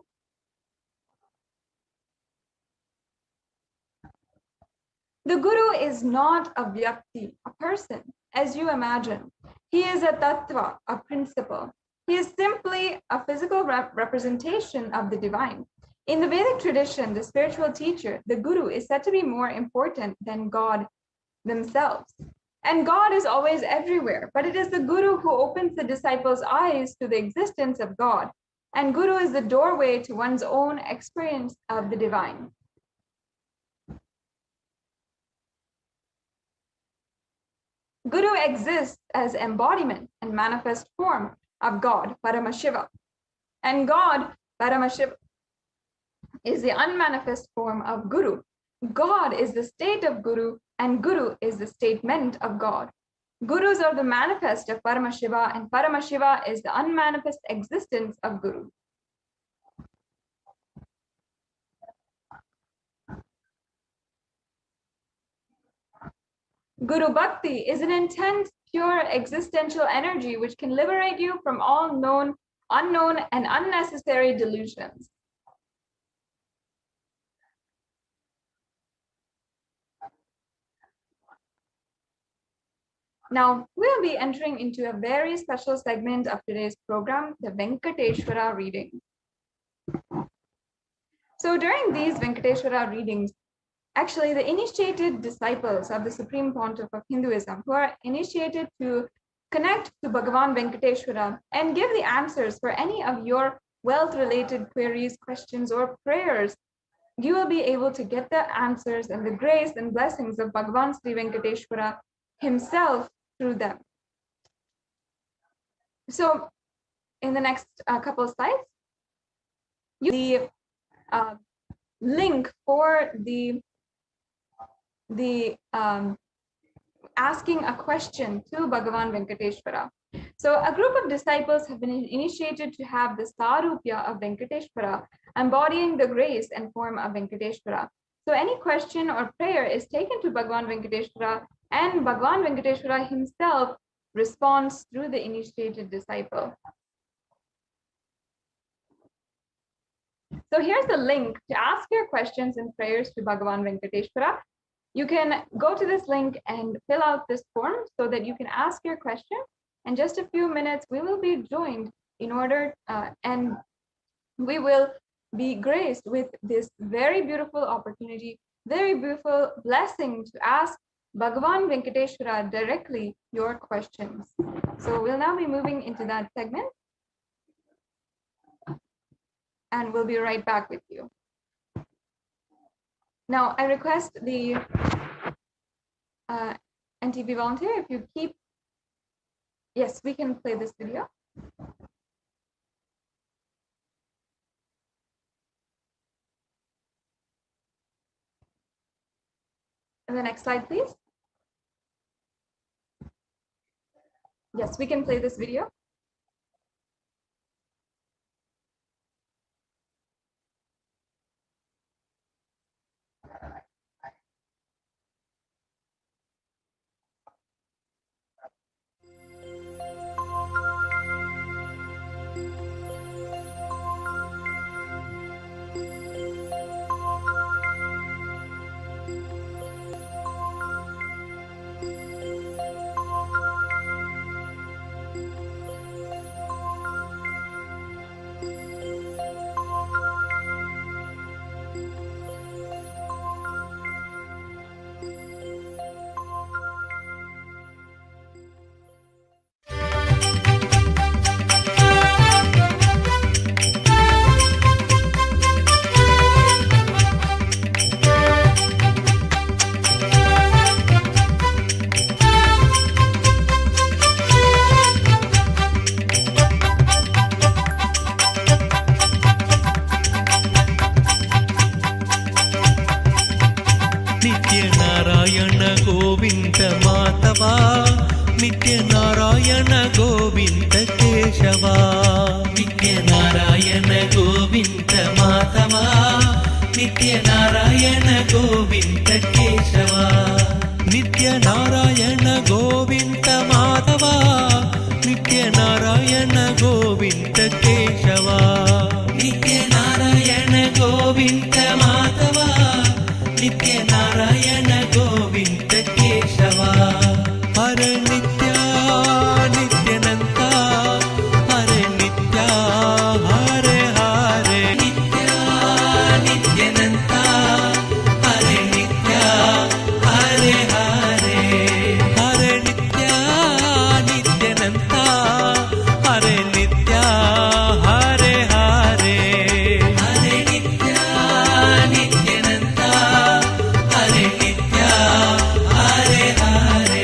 The Guru is not a vyakti, a person, as you imagine. He is a tattva, a principle. He is simply a physical representation of the divine. In the Vedic tradition, the spiritual teacher, the Guru, is said to be more important than God themselves. And God is always everywhere, but it is the Guru who opens the disciples' eyes to the existence of God. And Guru is the doorway to one's own experience of the divine. Guru exists as embodiment and manifest form of God, Paramashiva. And God, Paramashiva, is the unmanifest form of Guru. God is the state of Guru, and Guru is the statement of God. Gurus are the manifest of Paramashiva, and Paramashiva is the unmanifest existence of Guru. Guru Bhakti is an intense, pure, existential energy which can liberate you from all known, unknown, and unnecessary delusions. Now, we'll be entering into a very special segment of today's program, the Venkateshwara reading. So during these Venkateshwara readings, actually the initiated disciples of the Supreme Pontiff of Hinduism, who are initiated to connect to Bhagavan Venkateshwara and give the answers for any of your wealth-related queries, questions, or prayers, you will be able to get the answers and the grace and blessings of Bhagavan Sri Venkateshwara himself through them. So in the next couple of slides, the link for the asking a question to Bhagavan Venkateshwara. So a group of disciples have been initiated to have the Sarupya of Venkateshwara, embodying the grace and form of Venkateshwara. So any question or prayer is taken to Bhagavan Venkateshwara, and Bhagavan Venkateshwara himself responds through the initiated disciple. So here's the link to ask your questions and prayers to Bhagavan Venkateshwara. You can go to this link and fill out this form so that you can ask your question. In just a few minutes, we will be joined in order and we will be graced with this very beautiful opportunity, very beautiful blessing to ask Bhagavan Venkateshwara directly your questions. So we'll now be moving into that segment, and we'll be right back with you. Now, I request the NTP volunteer, if you keep, yes, we can play this video. And the next slide, please. Yes, we can play this video. नित्यनारायण Govind केशवा नित्यनारायण गोविन्द माधवा नित्यनारायण गोविन्द केशवा नित्यनारायण गोविन्द माधवा नित्यनारायण गोविन्द केशवा नित्यनारायण गोविन्द माधवा नित्यनारायण गोविन्द केशवा हरे नित्या नित्यानन्ता हरे नित्या हरे हरे नित्या नित्यानन्ता हरे नित्या हरे हरे हरे नित्या नित्यानन्ता हरे नित्या हरे हरे हरे नित्या नित्यानन्ता हरे नित्या हरे हरे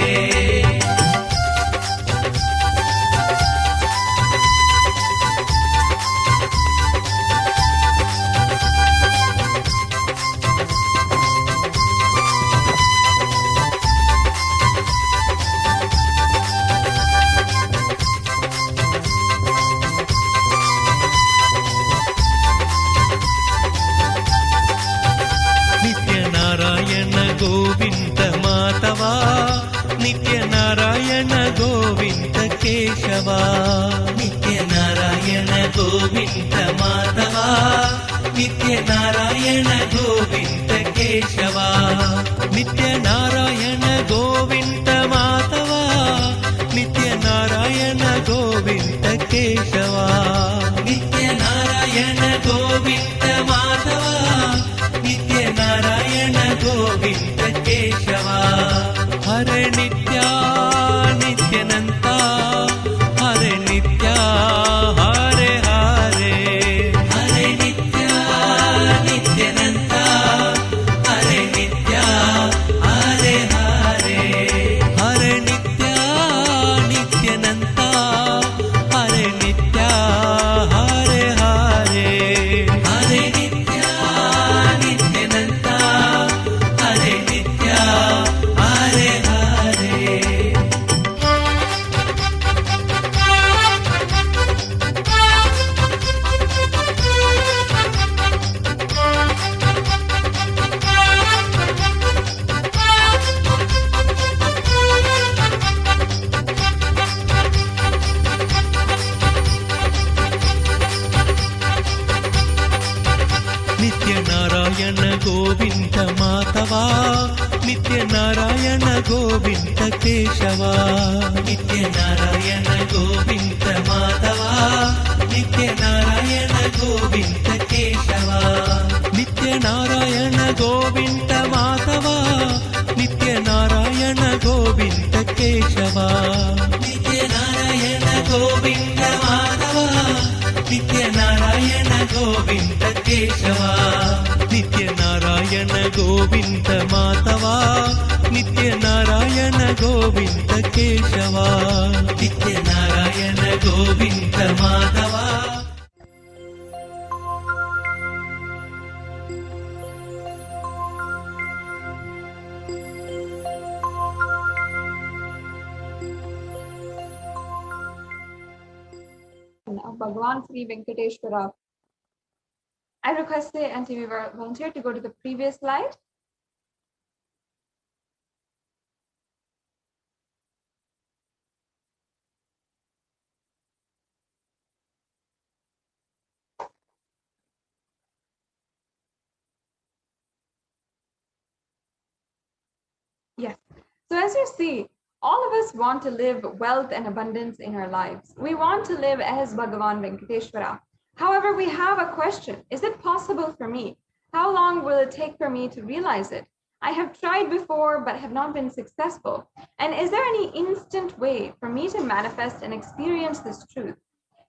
नित्यनारायण गोविन्द माधवा नित्यनारायण गोविन्द केशवा नित्यनारायण गोविन्द माधवा नित्यनारायण गोविन्द केशवा नित्यनारायण गोविन्द माधवा नित्यनारायण गोविन्द केशवा नित्यनारायण गोविन्द माधवा नित्यनारायण गोविन्द केशवा हरे नित्या नित्यानन्ता हरे नित्या हरे हरे हरे नित्या नित्यानन्ता हरे नित्या हरे हरे हरे नित्या नित्यानन्ता हरे नित्या ನಿತ್ಯ ನಾರಾಯಣ ಗೋವಿಂದ ಕೇಶವ ನಿತ್ಯ ನಾರಾಯಣ ಗೋವಿಂದ ಮಾಧವ ನಿತ್ಯ ನಾರಾಯಣ ಗೋವಿಂದ ಕೇಶವ ನಿತ್ಯ ನಾರಾಯಣ ಗೋವಿಂದ ಮಾಧವ ನಿತ್ಯ ನಾರಾಯಣ ಗೋವಿಂದ ಕೇಶವ ನಿತ್ಯ ನಾರಾಯಣ ಗೋವಿಂದ ಮಾಧವ ನಿತ್ಯ ನಾರಾಯಣ ಗೋವಿಂದ ಕೇಶವ ನಿತ್ಯ ನಾರಾಯಣ ಗೋವಿಂದ ಮಾಧವ ನಿತ್ಯ ನಾರಾಯಣ ಗೋವಿಂದ ಕೇಶವ ನಿತ್ಯ Narayana Govinda Madhava. Bhagavan Sri Venkateshwara. I request the NTV volunteer to go to the previous slide. Yes. So as you see, all of us want to live wealth and abundance in our lives. We want to live as Bhagavan Venkateshwara. However, we have a question. Is it possible for me? How long will it take for me to realize it? I have tried before, but have not been successful. And is there any instant way for me to manifest and experience this truth?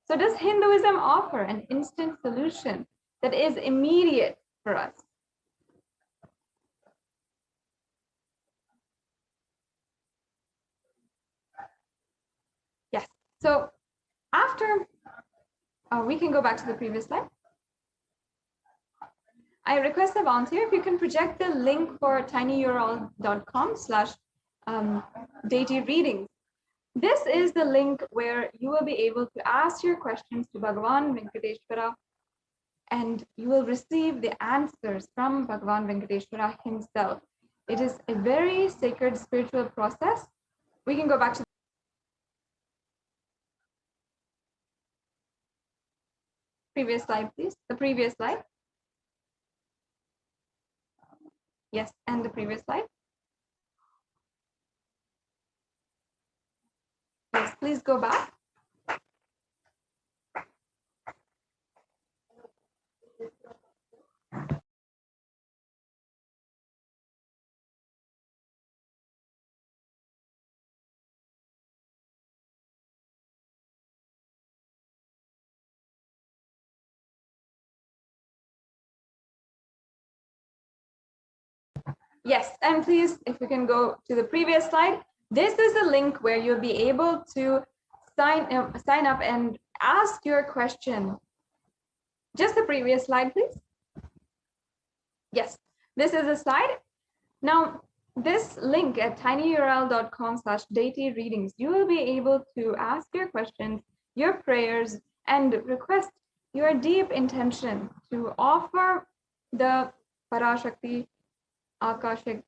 So does Hinduism offer an instant solution that is immediate for us? Yes. So after, we can go back to the previous slide. I request a volunteer if you can project the link for tinyurl.com/deity readings. This is the link where you will be able to ask your questions to Bhagavan Venkateshwara, and you will receive the answers from Bhagavan Venkateshwara himself. It is a very sacred spiritual process. We can go back to the previous slide, please. The previous slide. Yes, and the previous slide. Yes, please go back. Yes, and please, if you can go to the previous slide, this is a link where you'll be able to sign up and ask your question. Just the previous slide, please. Yes, this is a slide. Now, this link at tinyurl.com/deity readings, you will be able to ask your questions, your prayers, and request your deep intention to offer the Parashakti, Akashic,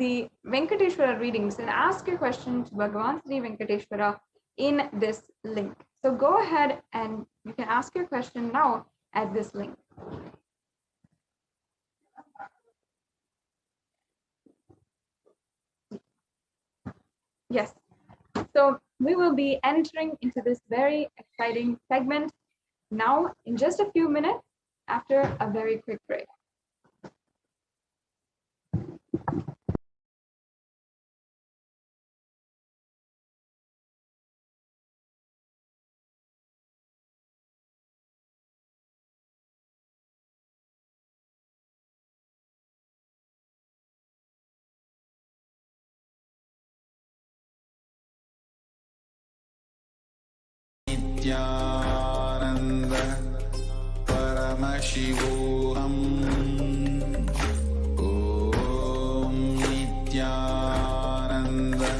the Venkateshwara readings, and ask your question to Bhagavan Sri Venkateshwara in this link. So go ahead and you can ask your question now at this link. Yes, so we will be entering into this very exciting segment now in just a few minutes after a very quick break. Nithyananda Paramashivoham. Om Nithyananda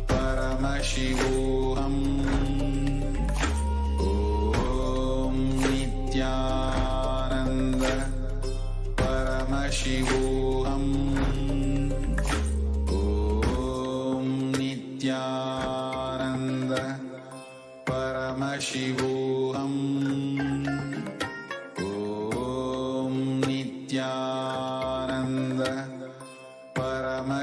Paramashivoham. Om Nithyananda Paramashivoham. Om Nithyananda Paramashivoham. Om Nithyananda Paramashivoham.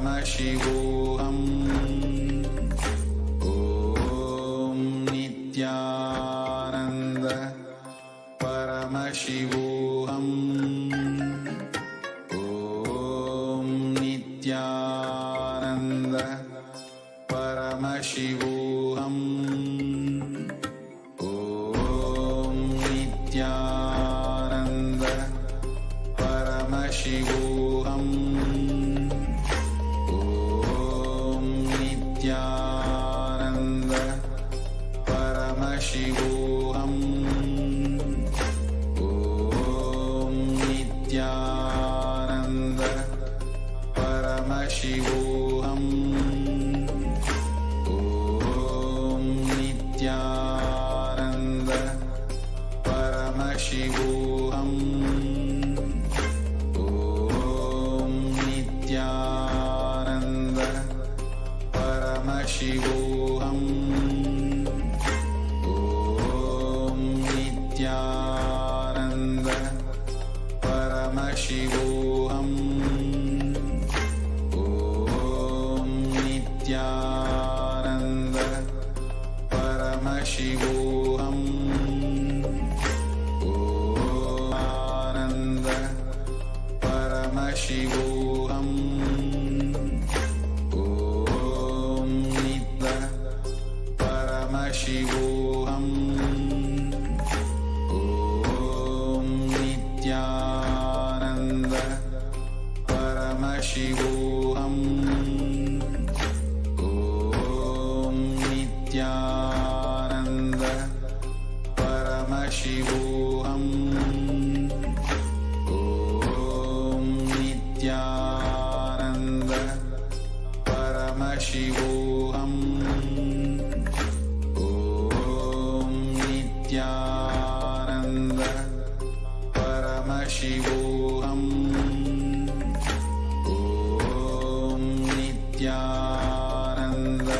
Paramashivoham. Om Nithyananda Paramashivoham. Om Nithyananda Paramashivoham. Om Nithyananda Paramashivoham. Om Nithyananda Paramashivoham. Om Nithyananda Paramashivoham. Om Nithyananda Paramashivoham. Om Nithyananda Paramashivoham. Om Nithyananda Paramashivoham. Om Nithyananda Paramashivoham. Om Nitya Paramashivoham. Om Nityananda Paramashivoham. Om Nityananda Paramashivoham. Om Nityananda Paramashivoham. Om Nityananda Paramashivoham. Om Nityananda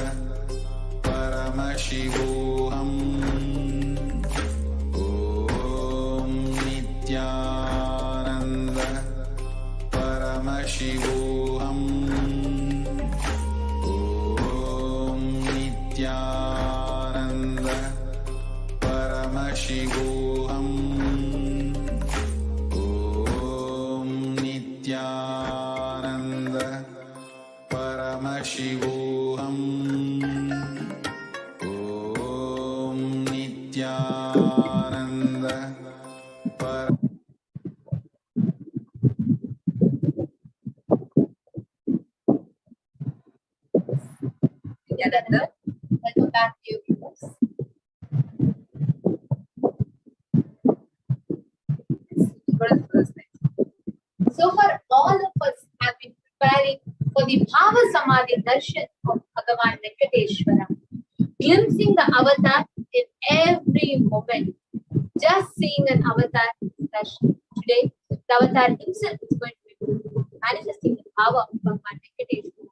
Paramashivoham. Om Nityananda Paramashivoham. Om Nityananda Paramashivoham. Om Nityananda Paramashivoham. Om Nityananda Nithyananda, welcome back to your viewers. So far, all of us have been preparing for the Bhava Samadhi Darshan of Bhagavan Venkateshwara, glimpsing the avatar in every moment. Just seeing an avatar darshan. Today, the avatar himself is going to be manifesting the Bhava of Bhagavan Venkateshwara.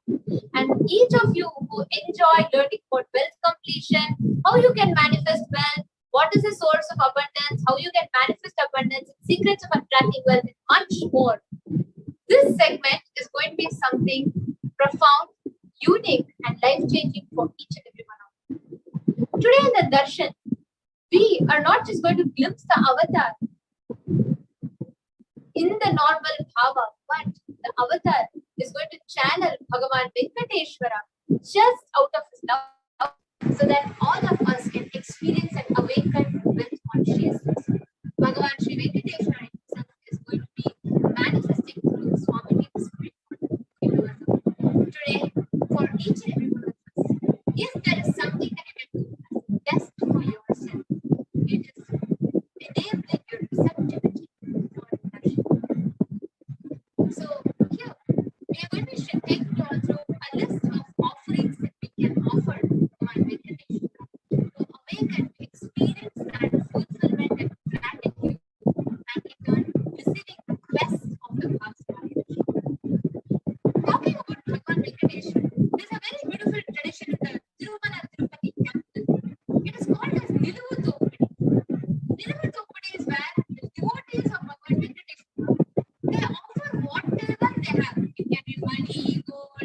And each of you who enjoy learning about wealth completion, how you can manifest wealth, what is the source of abundance, how you can manifest abundance, secrets of attracting wealth, and much more. This segment is going to be something profound, unique, and life-changing for each and every one of you. Today in the darshan, we are not just going to glimpse the avatar in the normal bhava, but the avatar is going to channel Bhagavan Venkateshwara just out of his love, so that all of us can experience and awaken with consciousness. Bhagavan Sri Venkateshwara himself is going to be manifesting through the Swami Spirit. Today, for each and every one of us, if there is something that you can do as a test for yourself, it is enabling your receptivity for darshan. So here, we are going to take you all through a list of offerings that we can offer Bhagavan Venkateshwara to awaken, to experience that fulfillment and gratitude, and in turn receiving the best of the past. Talking about Bhagavan Venkateshwara, there's a very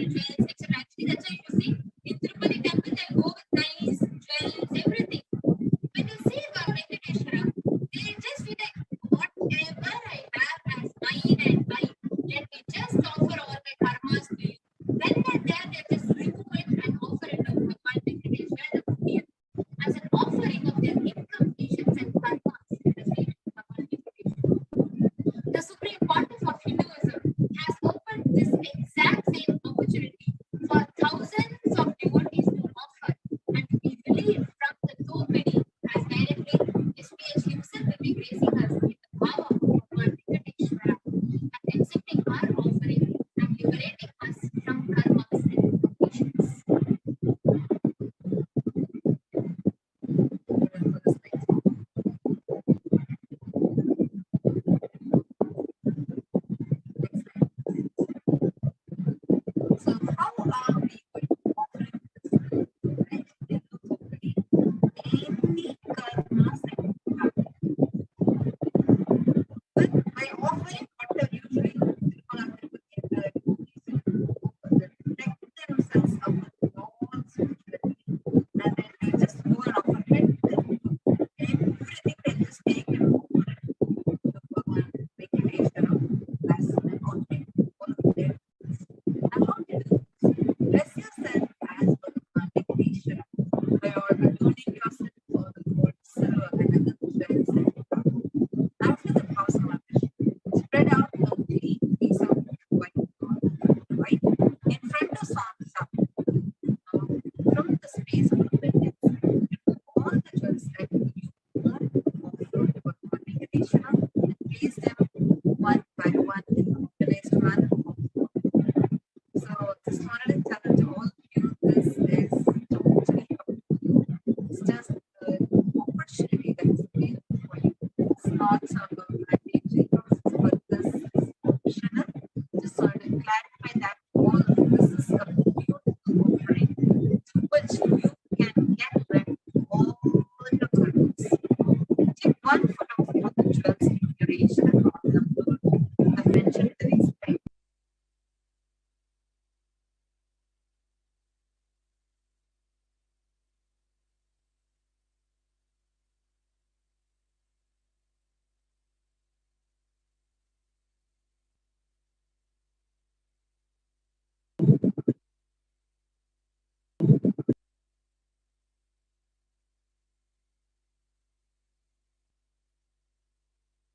jewels, etc. Actually, that's why you see in Tirupati temple they'll go with nice jewels, everything. When you see about Venkateshwara, they just be like, whatever I have as mine and mine, let me just offer all my karmas to you. Then and there, they just remove it and offer it to Bhagwan Venkateshwara, the Punya, as an offering of their incompletions and karmas to the feet of Bhagwan Venkateshwara. The Supreme Pontiff of Hinduism has opened this exact same opportunity for thousands of devotees to offer and to be relieved from the Topidi, as directly HDH himself will be gracing us with the power of Bhagwan Venkateshwara and accepting our offering and liberating us from karmas and conditions. So how are we going to offer this? Right? They look already any karmas that you have. But by offering water, usually people are protect themselves from all spirituality. And then they just go and offer everything they just take and offer it to Bhagwan Venkateshwara as an offering all of their goods. And how to do this? Bless yourself as Bhagwan Venkateshwara by adorning yourself with all the gold, silver, and other jewels that you have. After the Bhava spread out a clean piece of white cloth, right, in front of Swami, from the space of the windows, all the jewels that you want to offer to Bhagwan Venkateshwara and place them one by one in the organized manner. So just wanted to tell to all of you, this is